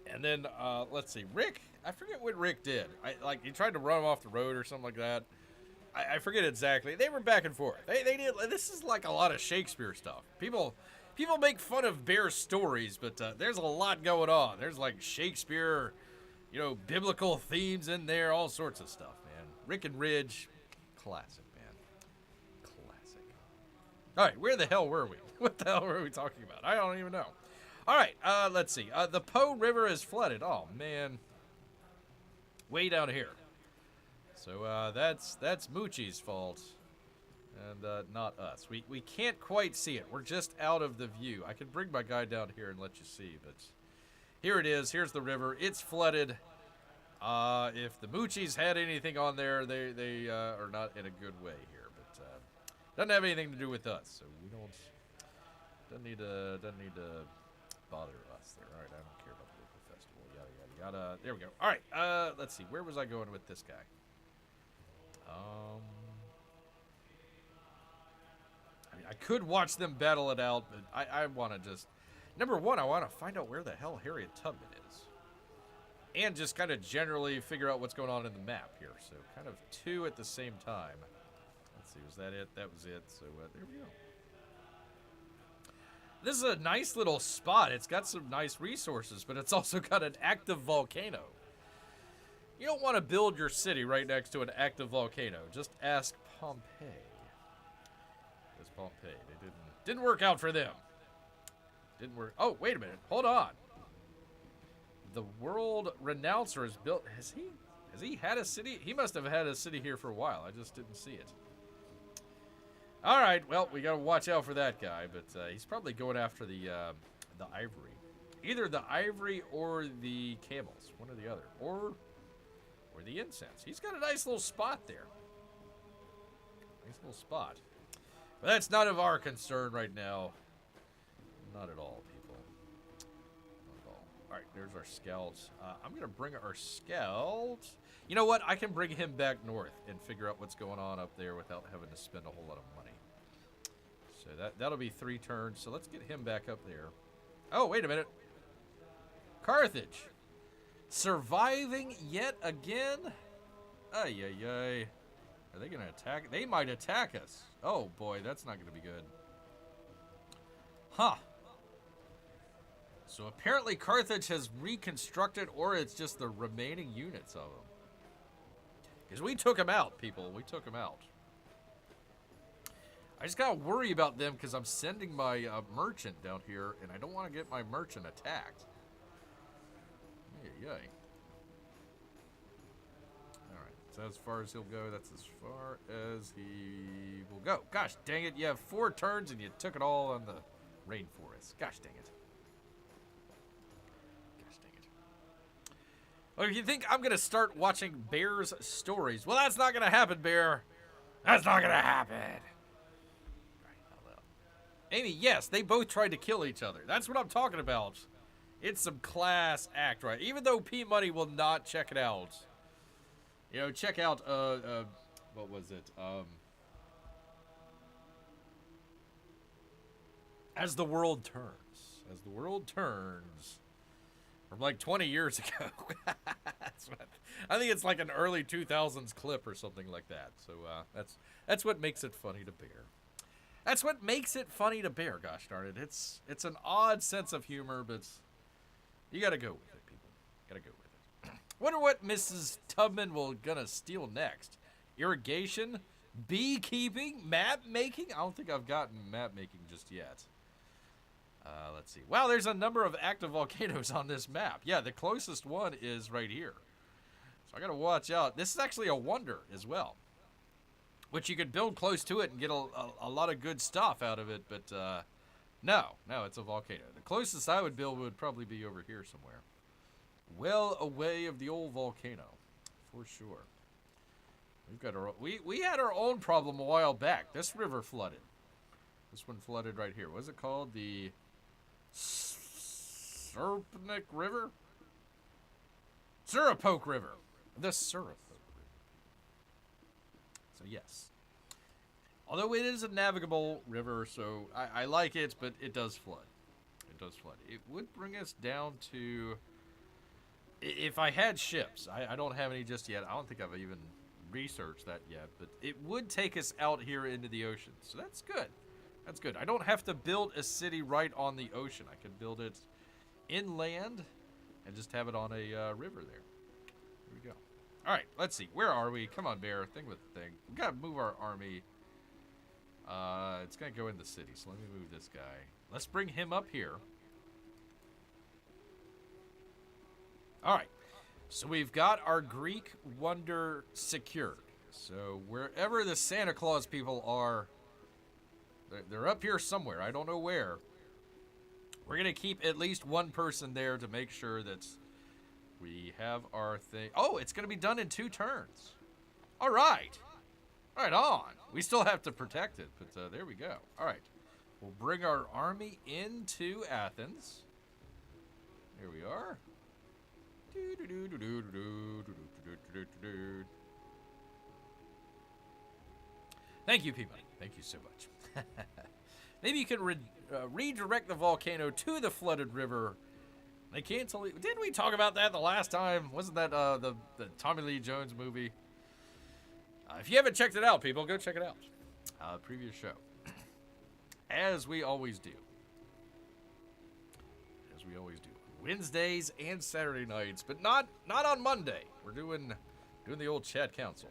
And then, let's see, Rick, I forget what Rick did. Like, he tried to run him off the road or something like that. I forget exactly. They were back and forth. They did. This is like a lot of Shakespeare stuff. People make fun of Bear stories, but there's a lot going on. There's like Shakespeare, you know, biblical themes in there, all sorts of stuff, man. Rick and Ridge, classic, man. Classic. All right, where the hell were we? What the hell were we talking about? I don't even know. All right, let's see. The Po River is flooded. Oh, man. Way down here. So that's Moochie's fault, and not us. We can't quite see it. We're just out of the view. I could bring my guy down here and let you see, but here it is. Here's the river. It's flooded. If the Moochies had anything on there, they are not in a good way here, but doesn't have anything to do with us. So we don't need to bother us there. All right, I don't care about the local festival. Yada, yada, yada. There we go. All right, let's see. Where was I going with this guy? I mean, I could watch them battle it out, but I want to just... Number one, I want to find out where the hell Harriet Tubman is. And just kind of generally figure out what's going on in the map here. So kind of two at the same time. Let's see, was that it? That was it. So there we go. This is a nice little spot. It's got some nice resources, but it's also got an active volcano. You don't want to build your city right next to an active volcano. Just ask Pompeii. It's Pompeii. They didn't work out for them. Didn't work. Oh, wait a minute. Hold on. The world renouncer is built. Has he had a city? He must have had a city here for a while. I just didn't see it. All right. Well, we got to watch out for that guy, but he's probably going after the ivory. Either the ivory or the camels, one or the other, or the incense. He's got a nice little spot there. Nice little spot. But that's none of our concern right now. Not at all, people. Not at all. All right, there's our scout. I'm going to bring our scout. You know what? I can bring him back north and figure out what's going on up there without having to spend a whole lot of money. So that'll be 3 turns. So let's get him back up there. Oh, wait a minute. Carthage. Surviving yet again? Ay, ay, ay. Are they going to attack? They might attack us. Oh, boy, that's not going to be good. Huh. So apparently Carthage has reconstructed, or it's just the remaining units of them. Because we took them out, people. We took them out. I just got to worry about them because I'm sending my merchant down here, and I don't want to get my merchant attacked. Yay. Alright, so as far as he'll go, that's as far as he will go. Gosh dang it, you have 4 turns and you took it all on the rainforest. Gosh dang it. Gosh dang it. Well, if you think I'm going to start watching Bear's stories, well, that's not going to happen, Bear. That's not going to happen. Amy, yes, they both tried to kill each other. That's what I'm talking about. It's some class act, right? Even though P Money will not check it out. You know, check out, what was it? As the World Turns. As the World Turns. From like 20 years ago. I think it's like an early 2000s clip or something like that. So, that's what makes it funny to Bear. That's what makes it funny to Bear, gosh darn it. It's an odd sense of humor, but you gotta go with it, people. Gotta go with it. Wonder what Mrs. Tubman will gonna steal next. Irrigation? Beekeeping? Map making? I don't think I've gotten map making just yet. Let's see. Wow, there's a number of active volcanoes on this map. Yeah, the closest one is right here. So I gotta watch out. This is actually a wonder as well. Which you could build close to it and get a lot of good stuff out of it, but no, it's a volcano. The closest I would build would probably be over here somewhere. Well away of the old volcano, for sure. We've got our we had our own problem a while back. This river flooded. This one flooded right here. What's it called? The Serpnic River? Surapoke River. The Surapoke. So yes, although it is a navigable river, so I like it, but it does flood. It does flood. It would bring us down to, if I had ships, I don't have any just yet. I don't think I've even researched that yet, but it would take us out here into the ocean. So that's good. That's good. I don't have to build a city right on the ocean. I could build it inland and just have it on a river there. There we go. All right, let's see. Where are we? Come on, Bear. Thing with the thing. We got to move our army. It's going to go in the city, so let me move this guy. Let's bring him up here. All right. So we've got our Greek wonder secured. So wherever the Santa Claus people are, they're up here somewhere. I don't know where. We're going to keep at least one person there to make sure that we have our thing. Oh, it's going to be done in 2 turns. All right. Right on. We still have to protect it, but there we go. All right. We'll bring our army into Athens. Here we are. Thank you, Peabody. Thank you so much. Maybe you can redirect the volcano to the flooded river. They can't tell you. Didn't we talk about that the last time? Wasn't that the Tommy Lee Jones movie? If you haven't checked it out, people, go check it out. Previous show. As we always do. As we always do. Wednesdays and Saturday nights, but not on Monday. We're doing the old chat council.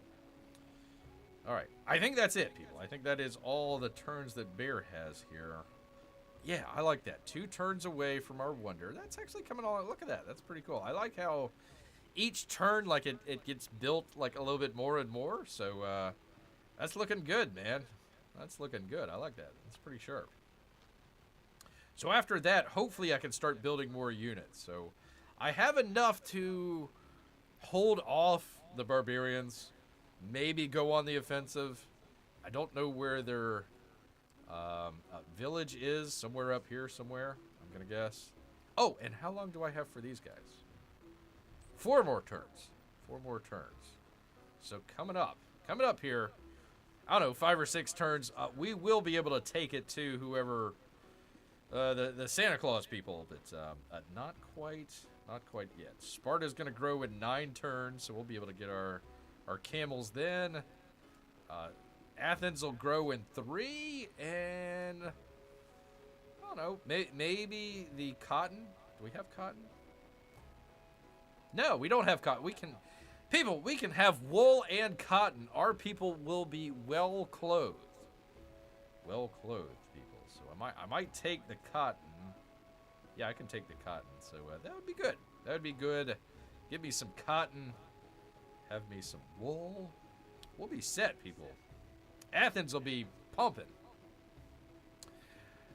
All right. I think that's it, people. I think that is all the turns that Bear has here. Yeah, I like that. 2 turns away from our wonder. That's actually coming on. Look at that. That's pretty cool. I like how each turn, like, it gets built, like, a little bit more and more. So, that's looking good, man. That's looking good. I like that. That's pretty sharp. So after that, hopefully I can start building more units. So I have enough to hold off the barbarians. Maybe go on the offensive. I don't know where their village is. Somewhere up here somewhere, I'm going to guess. Oh, and how long do I have for these guys? 4 more turns. 4 more turns. So coming up here, I don't know, 5 or 6 turns, we will be able to take it to whoever, the Santa Claus people, but not quite yet. Sparta's going to grow in 9 turns, so we'll be able to get our camels then. Athens will grow in 3, and I don't know, maybe the cotton. Do we have cotton? No, we don't have cotton. We can have wool and cotton. Our people will be well clothed. Well clothed people. So I might take the cotton. Yeah, I can take the cotton. So that would be good. That would be good. Give me some cotton. Have me some wool. We'll be set, people. Athens will be pumping.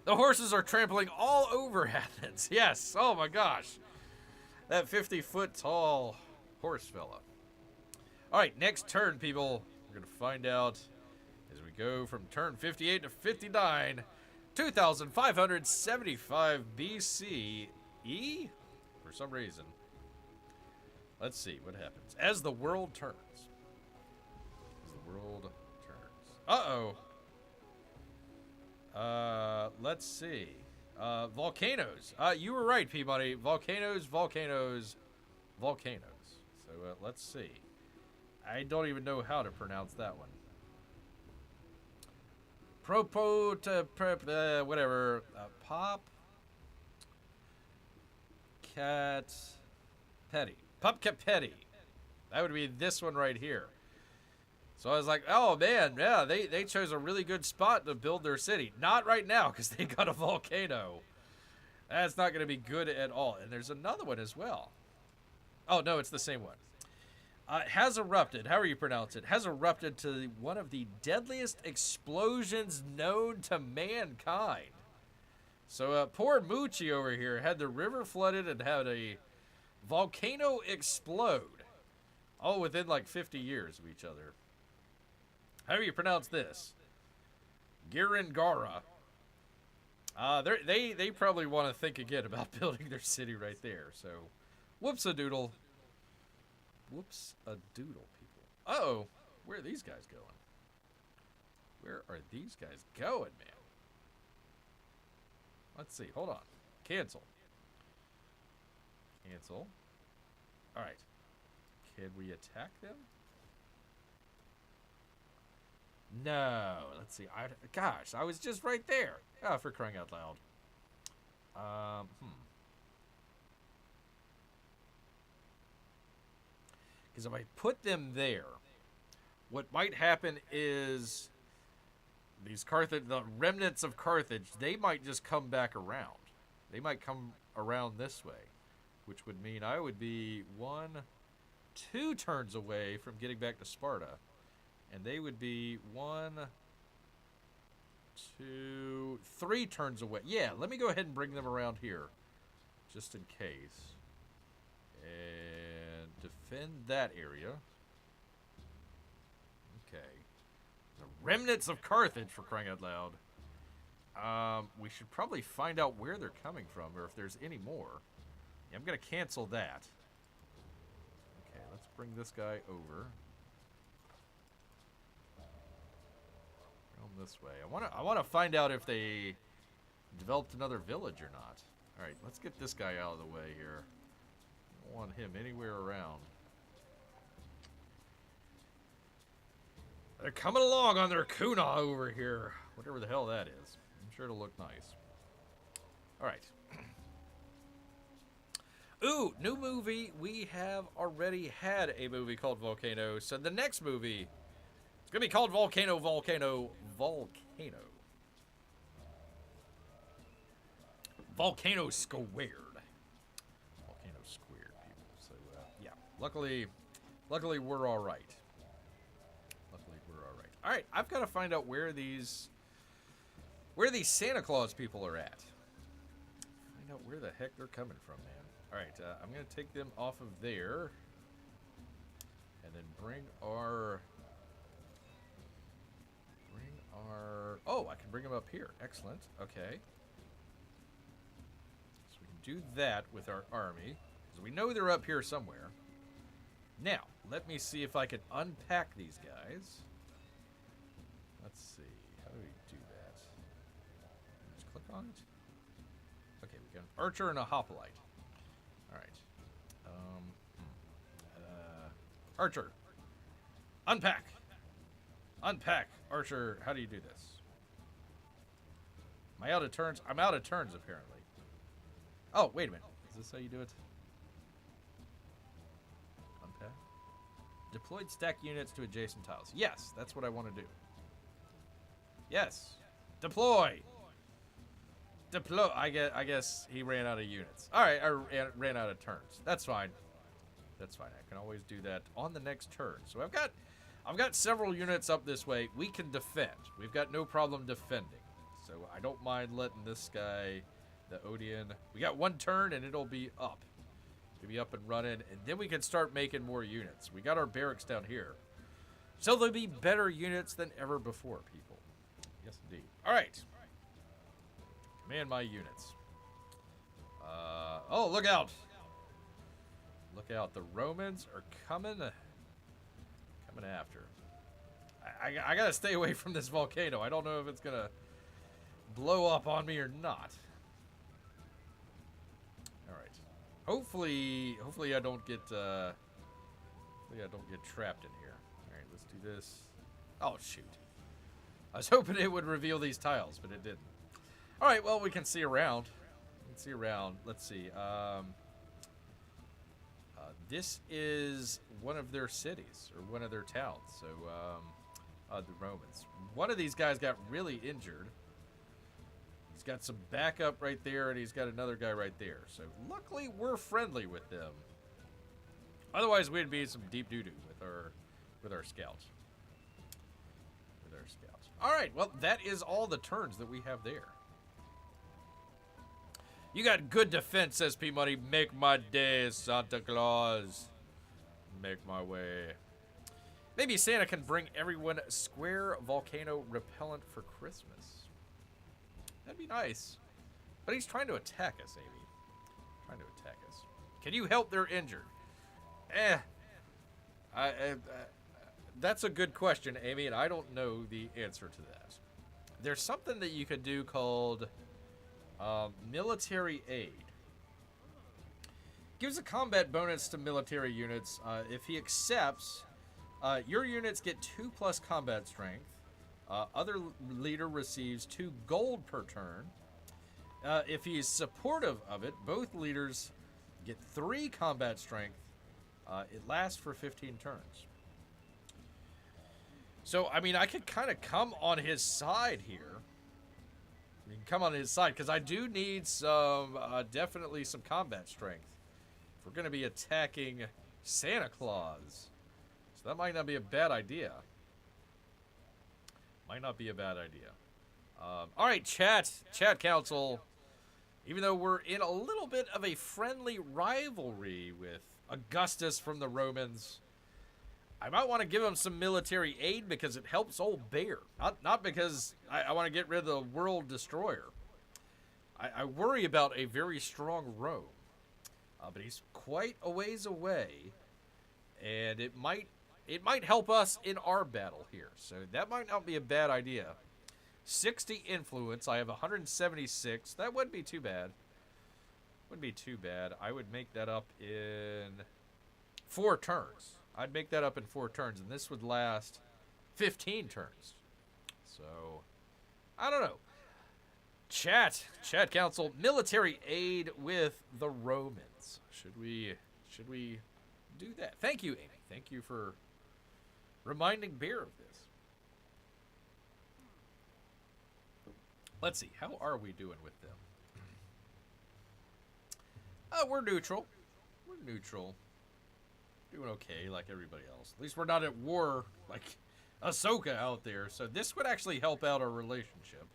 The horses are trampling all over Athens. Yes. Oh my gosh. That 50-foot tall horse fella. All right, next turn, people. We're going to find out as we go from turn 58 to 59, 2575 BCE, for some reason. Let's see what happens as the world turns. As the world turns. Uh-oh. Let's see. Volcanoes. You were right, Peabody. Volcanoes. So let's see. I don't even know how to pronounce that one. Whatever. Pop. Cat. Petty. Popcapetty. That would be this one right here. So I was like, oh man, yeah, they chose a really good spot to build their city. Not right now, because they got a volcano. That's not going to be good at all. And there's another one as well. Oh, no, it's the same one. Has erupted, however you pronounce it, has erupted to one of the deadliest explosions known to mankind. So poor Moochie over here had the river flooded and had a volcano explode. All within like 50 years of each other. However you pronounce this. Grrrrr. They probably want to think again about building their city right there. So, whoops-a-doodle. Whoops-a-doodle, people. Uh-oh. Where are these guys going? Where are these guys going, man? Let's see. Hold on. Cancel. Cancel. All right. Can we attack them? No. Let's see. Gosh, I was just right there. Oh, for crying out loud. Because if I put them there, what might happen is these the remnants of Carthage, they might just come back around. They might come around this way, which would mean I would be 2 turns away from getting back to Sparta. And they would be 1, 2, 3 turns away. Yeah, let me go ahead and bring them around here, just in case. And defend that area. Okay. The remnants of Carthage, for crying out loud. We should probably find out where they're coming from, or if there's any more. Yeah, I'm going to cancel that. Okay, let's bring this guy over. Bring him this way. I want to find out if they developed another village or not. All right, let's get this guy out of the way here. I don't want him anywhere around. They're coming along on their kuna over here. Whatever the hell that is. I'm sure it'll look nice. All right. Ooh, new movie. We have already had a movie called Volcano. So the next movie, it's going to be called Volcano, Volcano, Volcano. Volcano Squared. Volcano Squared, people. So, yeah. Luckily we're all right. All right, I've got to find out where these Santa Claus people are at. Find out where the heck they're coming from, man. All right, I'm going to take them off of there. And then bring our... Oh, I can bring them up here. Excellent. Okay. So we can do that with our army. Because we know they're up here somewhere. Now, let me see if I can unpack these guys. Let's see. How do we do that? Just click on it. Okay, we got an archer and a hoplite. All right. Archer. Unpack. Unpack. Archer, how do you do this? Am I out of turns? I'm out of turns, apparently. Oh, wait a minute. Is this how you do it? Unpack. Deployed stack units to adjacent tiles. Yes, that's what I want to do. Yes. Deploy. Deploy. I guess he ran out of units. All right, I ran out of turns. That's fine. That's fine. I can always do that on the next turn. So I've got several units up this way. We can defend. We've got no problem defending. So I don't mind letting this guy, the Odeon. We got one turn and it'll be up. It'll be up and running, and then we can start making more units. We got our barracks down here. So there'll be better units than ever before, people. Yes, indeed. All right. Command my units. Oh, look out. Look out. The Romans are coming after. I got to stay away from this volcano. I don't know if it's going to blow up on me or not. All right. Hopefully I don't get trapped in here. All right, let's do this. Oh, shoot. I was hoping it would reveal these tiles, but it didn't. All right, well, we can see around. Let's see. This is one of their cities, or one of their towns. So, the Romans. One of these guys got really injured. He's got some backup right there, and he's got another guy right there. So, luckily, we're friendly with them. Otherwise, we'd be some deep doo-doo with our scouts. All right, well, that is all the turns that we have there. You got good defense, says P-Money. Make my day, Santa Claus. Make my way. Maybe Santa can bring everyone square volcano repellent for Christmas. That'd be nice. But he's trying to attack us, Amy. Trying to attack us. Can you help their injured? That's a good question, Amy, and I don't know the answer to that. There's something that you could do called military aid. Gives a combat bonus to military units. If he accepts, your units get 2+ combat strength. Other leader receives 2 gold per turn. If he is supportive of it, both leaders get 3 combat strength. It lasts for 15 turns. So, I mean, I could kind of come on his side here. You can come on his side, because I do need some, definitely some combat strength. If we're going to be attacking Santa Claus. So that might not be a bad idea. Might not be a bad idea. All right, chat council. Even though we're in a little bit of a friendly rivalry with Augustus from the Romans, I might want to give him some military aid because it helps old Bear. Not because I want to get rid of the world destroyer. I worry about a very strong Rome. But he's quite a ways away, and it might help us in our battle here. So that might not be a bad idea. 60 influence. I have 176. That wouldn't be too bad. Wouldn't be too bad. I would make that up in 4 turns. I'd make that up in 4 turns, and this would last 15 turns. So, I don't know. Chat council, military aid with the Romans. Should we do that? Thank you, Amy. Thank you for reminding Bear of this. Let's see. How are we doing with them? We're neutral. We're neutral. Doing okay like everybody else. At least we're not at war like Ahsoka out there. So this would actually help out our relationship.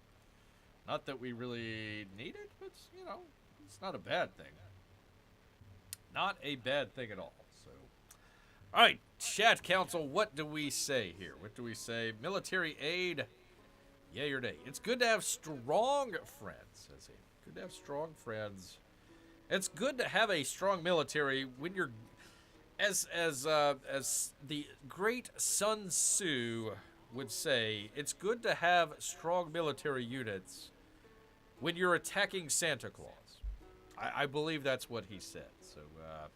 Not that we really need it, but, you know, it's not a bad thing. Not a bad thing at all. So, all right, chat council, what do we say here? What do we say? Military aid, yay or nay? It's good to have strong friends, says he. Good to have strong friends. It's good to have a strong military when you're, as the great Sun Tzu would say, it's good to have strong military units when you're attacking Santa Claus. I believe that's what he said. So, I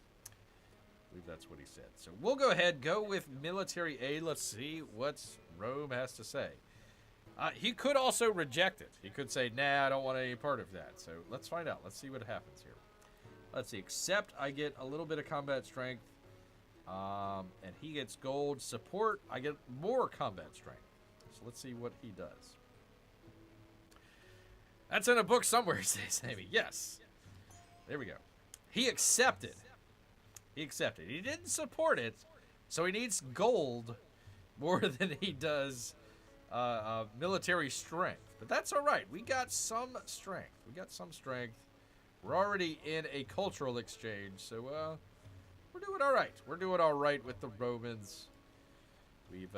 believe that's what he said. So we'll go ahead, go with military aid. Let's see what Rome has to say. He could also reject it. He could say, nah, I don't want any part of that. So let's find out. Let's see what happens here. Let's see. Except I get a little bit of combat strength. And he gets gold. Support, I get more combat strength. So let's see what he does. That's in a book somewhere, says Amy. Yes. There we go. He accepted. He accepted. He didn't support it, so he needs gold more than he does military strength. But that's all right. We got some strength. We got some strength. We're already in a cultural exchange, so we're doing all right. We're doing all right with the Romans. We've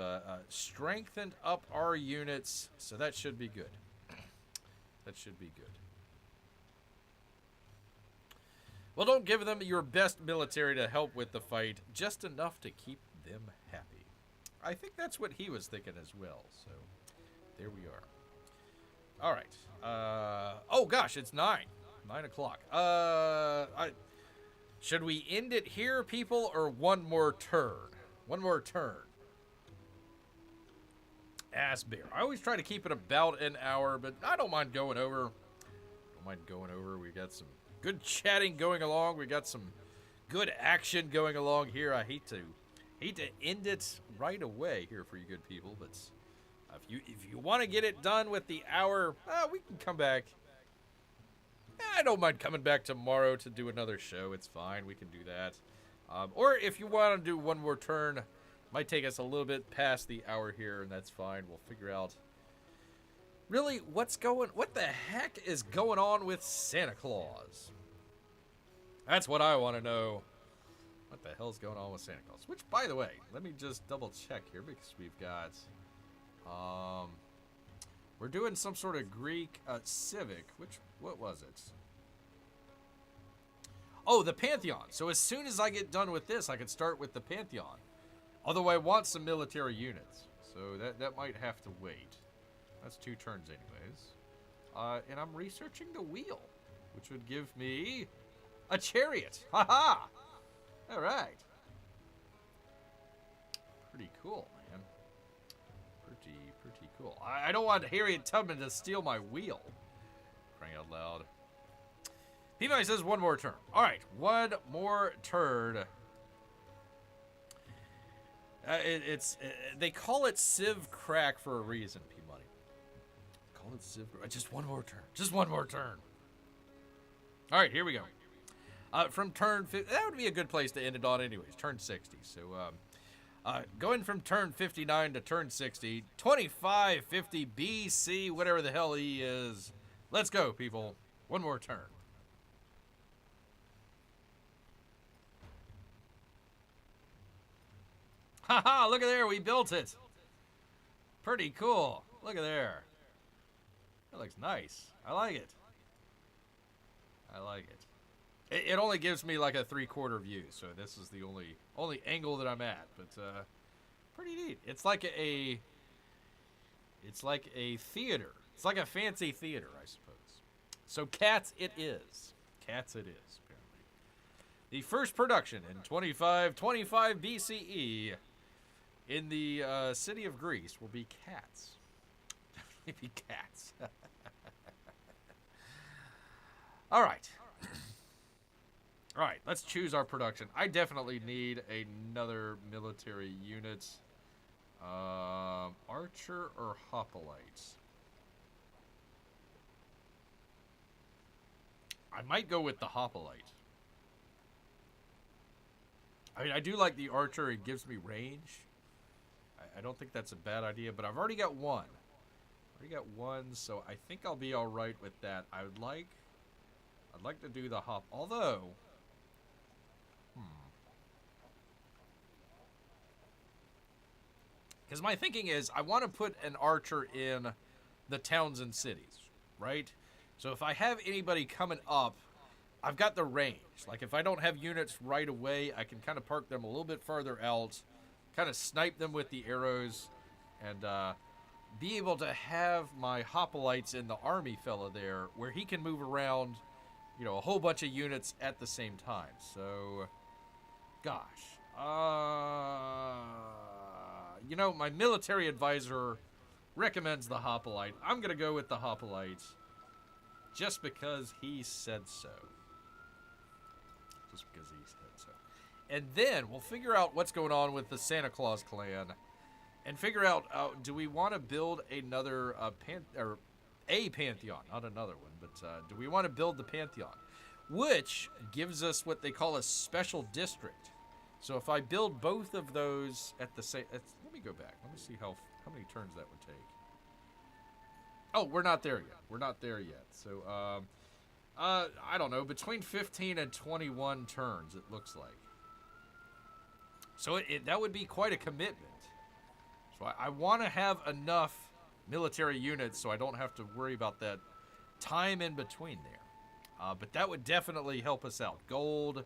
strengthened up our units, so that should be good. That should be good. Well, don't give them your best military to help with the fight, just enough to keep them happy. I think that's what he was thinking as well, so there we are. All right. Oh, gosh, it's 9. 9 o'clock. Should we end it here, people, or one more turn? One more turn. Ass Bear. I always try to keep it about an hour, but I don't mind going over. Don't mind going over. We got some good chatting going along. We got some good action going along here. I hate to end it right away here for you good people, but if you want to get it done with the hour, we can come back. I don't mind coming back tomorrow to do another show. It's fine. We can do that. Or if you want to do one more turn, might take us a little bit past the hour here, and that's fine. We'll figure out really what the heck is going on with Santa Claus. That's what I want to know. What the hell's going on with Santa Claus? Which, by the way, let me just double check here because we've got, we're doing some sort of Greek civic. What was it? Oh, the Pantheon. So as soon as I get done with this, I can start with the Pantheon. Although I want some military units, so that might have to wait. That's 2 turns anyways. And I'm researching the wheel, which would give me a chariot. Ha-ha! All right. Pretty cool, man. Pretty cool. I don't want Harriet Tubman to steal my wheel. Crying out loud. P-Money says one more turn. All right, one more turn. They call it Civ Crack for a reason, P-Money. Call it Civ Crack. Just one more turn. Just one more turn. All right, here we go. From turn 50, that would be a good place to end it on anyways, turn 60. So, going from turn 59 to turn 60, 2550 BC, whatever the hell he is. Let's go, people. One more turn. Haha, look at there, we built it. Pretty cool. Look at there. That looks nice. I like it. I like it. It only gives me like a 3/4 view, so this is the only angle that I'm at. But pretty neat. It's like a theater. It's like a fancy theater, I suppose. So cats it is. Cats it is, apparently. The first production in 2525 BCE in the city of Greece will be Cats. Maybe Cats. All right. All right, let's choose our production. I definitely need another military unit. Archer or Hoplite? I might go with the Hoplite. I mean, I do like the Archer. It gives me range. I don't think that's a bad idea, but I've already got one. So I think I'll be all right with that. I'd like to do the hop, although, because my thinking is I want to put an archer in the towns and cities, right? So if I have anybody coming up, I've got the range. Like if I don't have units right away, I can kind of park them a little bit farther out, kind of snipe them with the arrows, and be able to have my hoplites in the army fella there where he can move around, you know, a whole bunch of units at the same time. So, gosh. You know, my military advisor recommends the hoplite. I'm going to go with the hoplite just because he said so. And then we'll figure out what's going on with the Santa Claus clan and figure out, do we want to build another a pantheon, not another one, but do we want to build the pantheon, which gives us what they call a special district. So if I build both of those at the same, let me go back. Let me see how many turns that would take. Oh, we're not there yet. So I don't know, between 15 and 21 turns, it looks like. So that would be quite a commitment. So I want to have enough military units so I don't have to worry about that time in between there. But that would definitely help us out. Gold,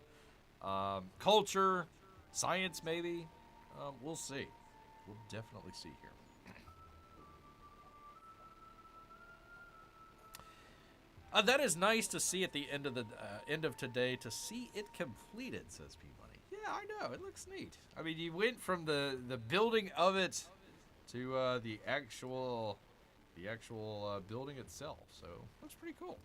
culture, science maybe. We'll see. We'll definitely see here. That is nice to see at the end of the end of today, to see it completed, says P-Money. Yeah, I know. It looks neat. I mean, you went from the building of it to the actual building itself. So that's pretty cool.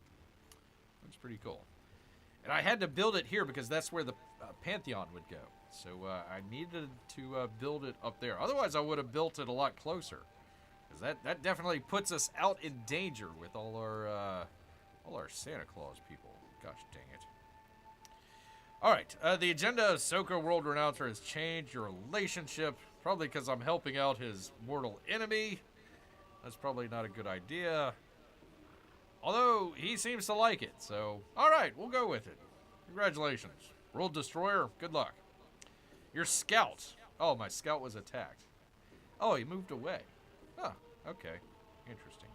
And I had to build it here because that's where the Pantheon would go. So I needed to build it up there. Otherwise, I would have built it a lot closer. Because that definitely puts us out in danger with all our Santa Claus people. Gosh dang it. All right, the agenda of Soko World Renouncer has changed. Your relationship, probably because I'm helping out his mortal enemy. That's probably not a good idea. Although, he seems to like it, so... Alright, we'll go with it. Congratulations. World Destroyer, good luck. Your scout. Oh, my scout was attacked. Oh, he moved away. Huh, okay. Interesting.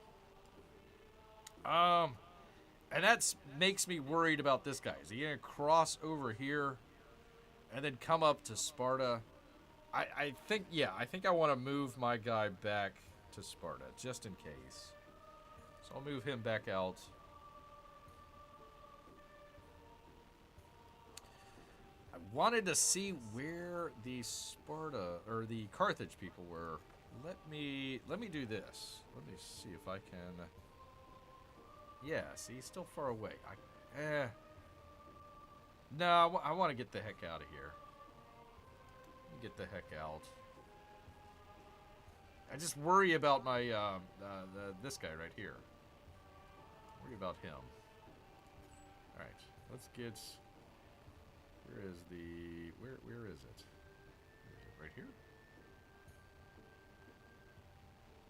And that makes me worried about this guy. Is he going to cross over here and then come up to Sparta? I think I want to move my guy back to Sparta, just in case. So I'll move him back out. I wanted to see where the Sparta, or the Carthage people were. Let me do this. Let me see if I can... Yeah, see, he's still far away. No, I want to get the heck out of here. Get the heck out. I just worry about my, this guy right here. Worry about him. Alright, let's get... Where is the... Where is it? Where is it? Right here?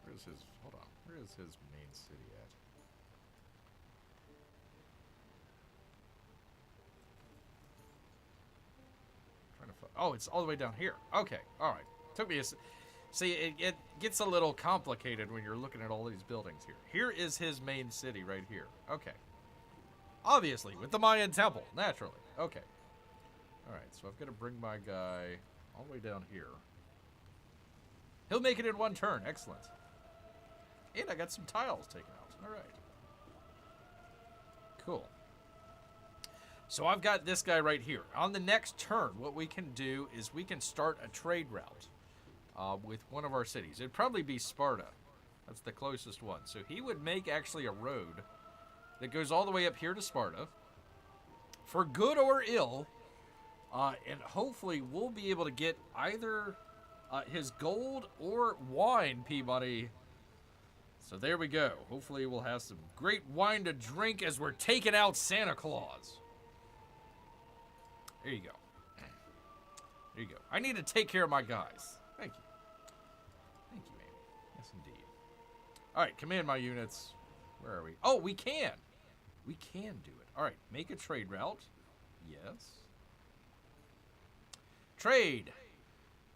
Where's his... Hold on. Where is his main city at? Oh, it's all the way down here. Okay, all right. Took me a... See, it gets a little complicated when you're looking at all these buildings here. Here is his main city right here. Okay. Obviously, with the Mayan temple, naturally. Okay. Alright, so I've got to bring my guy all the way down here. He'll make it in one turn. Excellent. And I got some tiles taken out. Alright. Cool. So I've got this guy right here. On the next turn, what we can do is we can start a trade route with one of our cities. It'd probably be Sparta. That's the closest one. So he would make actually a road that goes all the way up here to Sparta. For good or ill, and hopefully we'll be able to get either his gold or wine, Peabody. So there we go. Hopefully we'll have some great wine to drink as we're taking out Santa Claus. There you go. There you go. I need to take care of my guys. Thank you. Thank you, Amy. Yes, indeed. All right, command my units. Where are we? Oh, we can. We can do it. All right, make a trade route. Yes. Trade.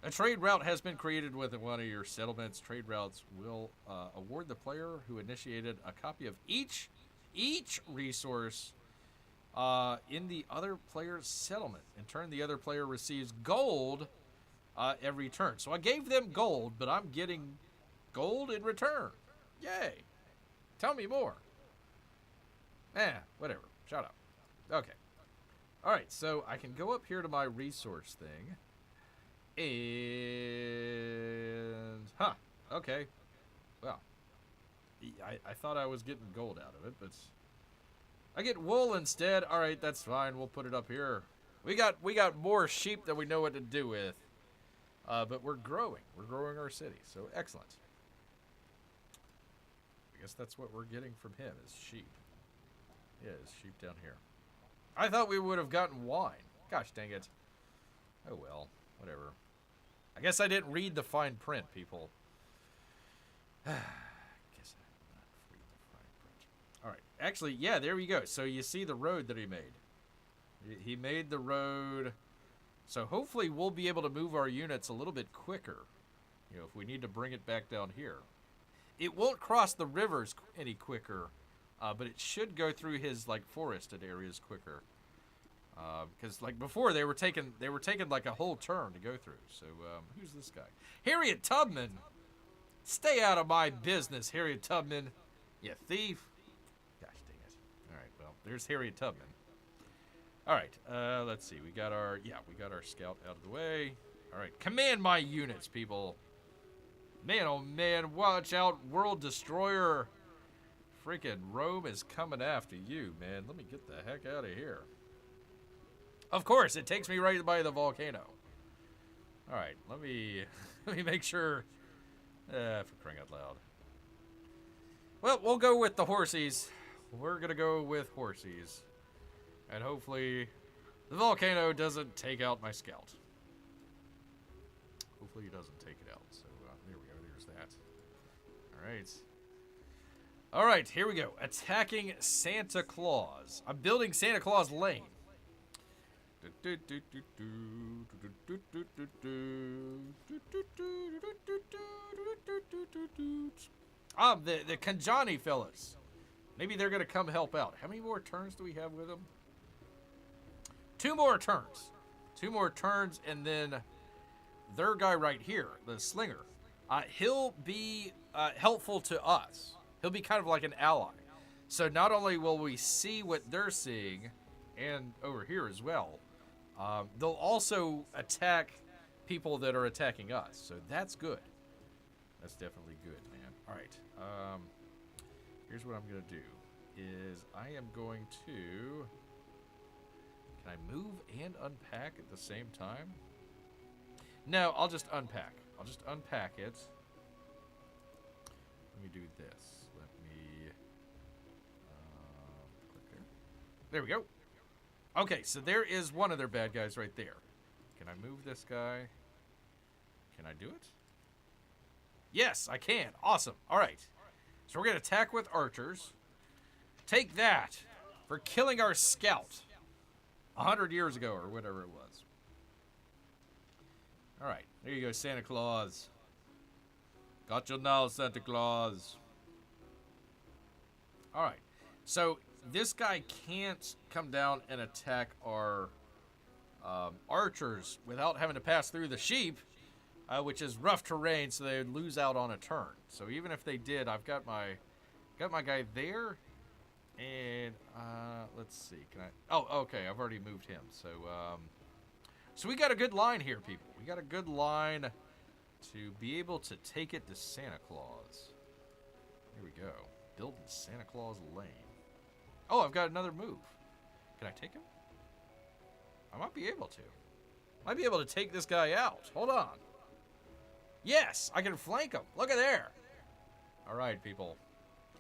A trade route has been created with one of your settlements. Trade routes will award the player who initiated a copy of each resource in the other player's settlement. In turn, the other player receives gold every turn. So I gave them gold, but I'm getting gold in return. Yay. Tell me more. Whatever. Shut up. Okay. All right, so I can go up here to my resource thing. And, okay. Well, I thought I was getting gold out of it, but I get wool instead. All right, that's fine. We'll put it up here. We got more sheep than we know what to do with. But we're growing. We're growing our city, so excellent. I guess that's what we're getting from him is sheep. Yeah, it's sheep down here. I thought we would have gotten wine. Gosh dang it. Oh well, whatever. I guess I didn't read the fine print, people. Guess I did not read the fine print. All right. Actually, yeah, there we go. So you see the road that he made. He made the road. So hopefully we'll be able to move our units a little bit quicker. You know, if we need to bring it back down here. It won't cross the rivers any quicker, but it should go through his like forested areas quicker. Because like before they were taking like a whole turn to go through. So who's this guy? Harriet Tubman. Stay out of my business, Harriet Tubman. You thief. Gosh dang it. All right, well, there's Harriet Tubman. All right, let's see. We got our scout out of the way. All right, command my units, people. Man, oh man, watch out, World Destroyer. Freaking Rome is coming after you, man. Let me get the heck out of here. Of course, it takes me right by the volcano. All right, let me make sure. For crying out loud. Well, we'll go with the horsies. We're gonna go with horsies, and hopefully, the volcano doesn't take out my scout. Hopefully, he doesn't take it out. So there we go. There's that. All right. All right, here we go. Attacking Santa Claus. I'm building Santa Claus Lane. The Kanjani fellas. Maybe they're going to come help out. How many more turns do we have with them? 2 more turns. 2 more turns, and then their guy right here, the slinger, he'll be helpful to us. He'll be kind of like an ally. So not only will we see what they're seeing, and over here as well, they'll also attack people that are attacking us. So that's good. That's definitely good, man. All right. Here's what I'm going to do. Is I am going to... Can I move and unpack at the same time? No, I'll just unpack. I'll just unpack it. Let me do this. Let me... click there. There we go. Okay, so there is one of their bad guys right there. Can I move this guy? Can I do it? Yes, I can. Awesome. All right. So we're going to attack with archers. Take that for killing our scout 100 years ago or whatever it was. All right. There you go, Santa Claus. Got you now, Santa Claus. All right. So this guy can't come down and attack our archers without having to pass through the sheep, which is rough terrain, so they would lose out on a turn. So even if they did, I've got my guy there, and let's see. Can I? Oh, okay. I've already moved him. So so we got a good line here, people. We got a good line to be able to take it to Santa Claus. Here we go. Building Santa Claus Lane. Oh, I've got another move. Can I take him? I might be able to. Might be able to take this guy out. Hold on. Yes, I can flank him. Look at there. All right, people.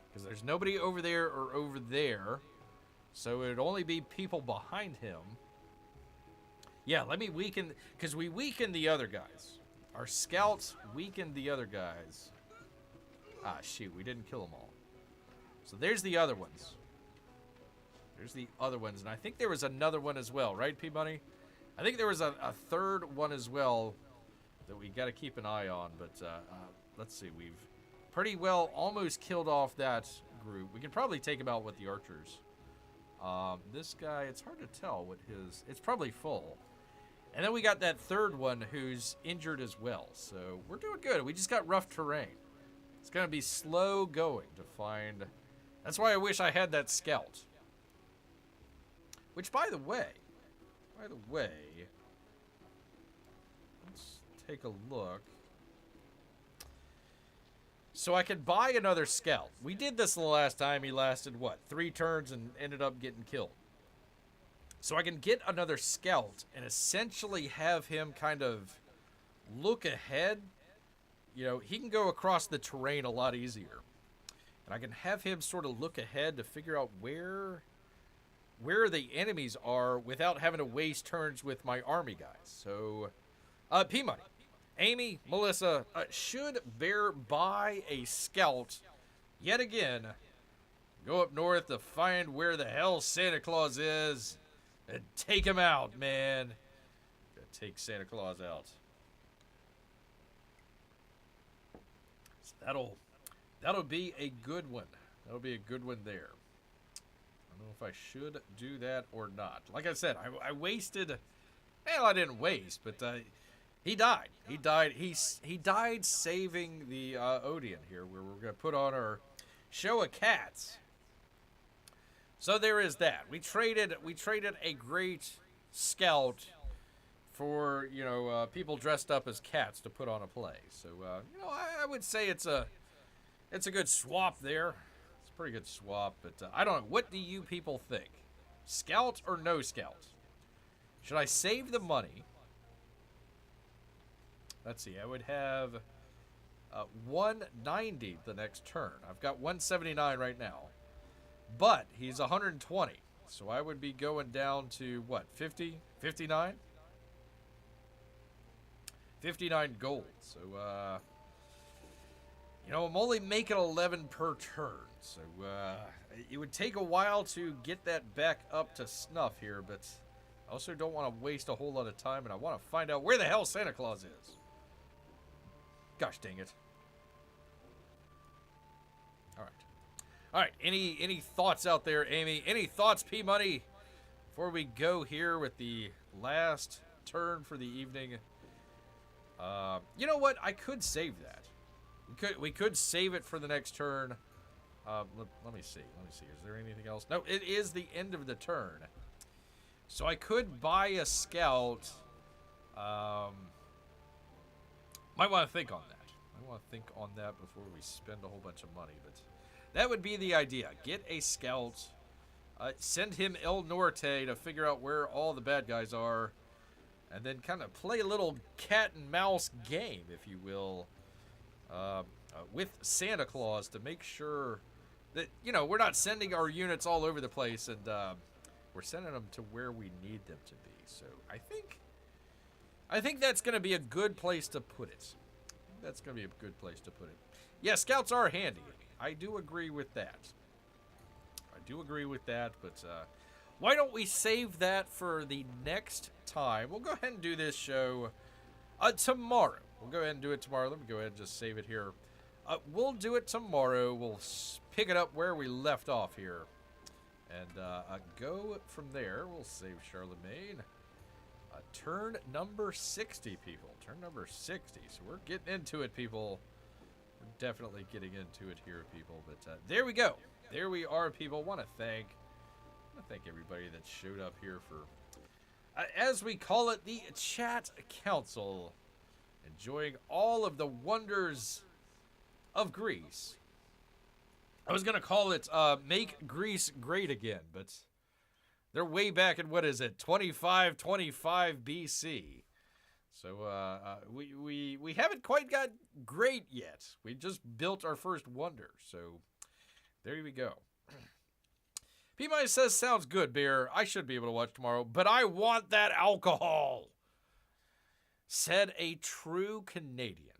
Because there's nobody over there or over there. So it would only be people behind him. Yeah, let me weaken. Because we weakened the other guys. Our scouts weakened the other guys. Ah, shoot. We didn't kill them all. So there's the other ones. There's the other ones. And I think there was another one as well. Right, P-Money? I think there was a third one as well that we got to keep an eye on. But let's see. We've pretty well almost killed off that group. We can probably take him out with the archers. This guy, it's hard to tell what his... It's probably full. And then we got that third one who's injured as well. So we're doing good. We just got rough terrain. It's going to be slow going to find... That's why I wish I had that scout. Which, by the way, let's take a look. So I can buy another scout. We did this the last time. He lasted, what, 3 turns and ended up getting killed. So I can get another scout and essentially have him kind of look ahead. You know, he can go across the terrain a lot easier. And I can have him sort of look ahead to figure out where the enemies are without having to waste turns with my army guys. So, P-Money, Amy, Melissa, should Bear buy a scout yet again, go up north to find where the hell Santa Claus is and take him out, man. Gotta take Santa Claus out. So that'll be a good one. That'll be a good one there. I don't know if I should do that or not. Like I said, I wasted... Well, I didn't waste, but he died. He died saving the Odeon here, where we're going to put on our show of cats. So there is that. We traded a great scout for, you know, people dressed up as cats to put on a play. So, you know, I would say it's a good swap there. It's a pretty good swap, but I don't know. What do you people think? Scout or no scout? Should I save the money? Let's see. I would have 190 the next turn. I've got 179 right now. But he's 120. So I would be going down to, what, 50? 59? 59 gold. So, you know, I'm only making 11 per turn. So, it would take a while to get that back up to snuff here, but I also don't want to waste a whole lot of time, and I want to find out where the hell Santa Claus is. Gosh dang it. All right. Any thoughts out there, Amy? Any thoughts, P-Money, before we go here with the last turn for the evening? You know what? I could save that. We could save it for the next turn. Let me see. Is there anything else? No, it is the end of the turn. So I could buy a scout. Might want to think on that. Before we spend a whole bunch of money, but that would be the idea. Get a scout. Send him El Norte to figure out where all the bad guys are. And then kind of play a little cat and mouse game, if you will, with Santa Claus to make sure that, you know, we're not sending our units all over the place, and we're sending them to where we need them to be. So I think that's going to be a good place to put it. Yeah, scouts are handy. I do agree with that. But why don't we save that for the next time? We'll go ahead and do this show tomorrow. Let me go ahead and just save it here. We'll do it tomorrow. We'll pick it up where we left off here. And go from there. We'll save Charlemagne. Turn number 60, people. Turn number 60. So we're getting into it, people. We're definitely getting into it here, people. But there we go. There we are, people. Want to thank everybody that showed up here for, as we call it, the Chat Council. Enjoying all of the wonders of Greece. I was going to call it Make Greece Great Again, but they're way back in, what is it, 2525 BC. So we haven't quite got great yet. We just built our first wonder. So there we go. P-Mice says, sounds good, Bear. I should be able to watch tomorrow, but I want that alcohol. Said a true Canadian.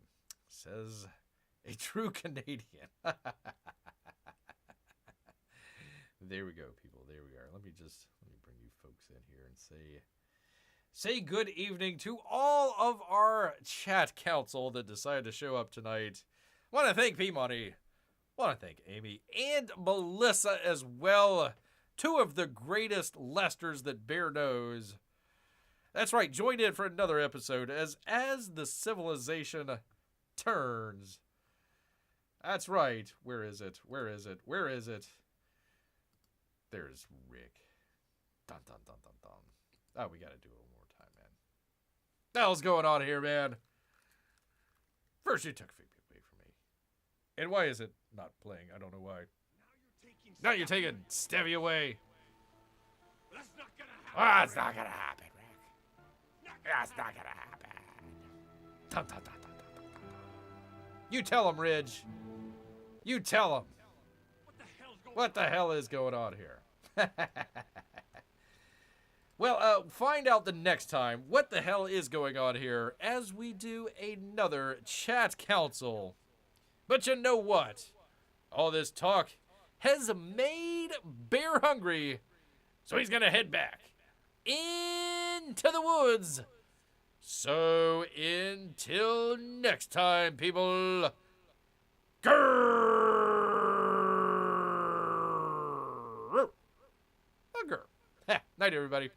Says a true Canadian. There we go, people. There we are. Let me bring you folks in here and say good evening to all of our chat council that decided to show up tonight. Want to thank P-Money. Want to thank Amy and Melissa as well. Two of the greatest Lesters that Bear knows. That's right. Join in for another episode as the civilization turns. That's right. Where is it? Where is it? Where is it? There's Rick. Dun, dun, dun, dun, dun. Oh, we got to do it one more time, man. What the hell's going on here, man? First, you took Phoebe away from me. And why is it not playing? I don't know why. Now you're taking Stevie away. That's not gonna happen. Ah, it's not going to happen, Rick. That's not going to happen. Dun, dun, dun, dun, dun, dun. You tell him, Ridge. You tell him. What the hell is going on here? Well, find out the next time what the hell is going on here as we do another chat council. But you know what? All this talk has made Bear hungry, so he's going to head back into the woods. So until next time, people, grrrr. Night, everybody.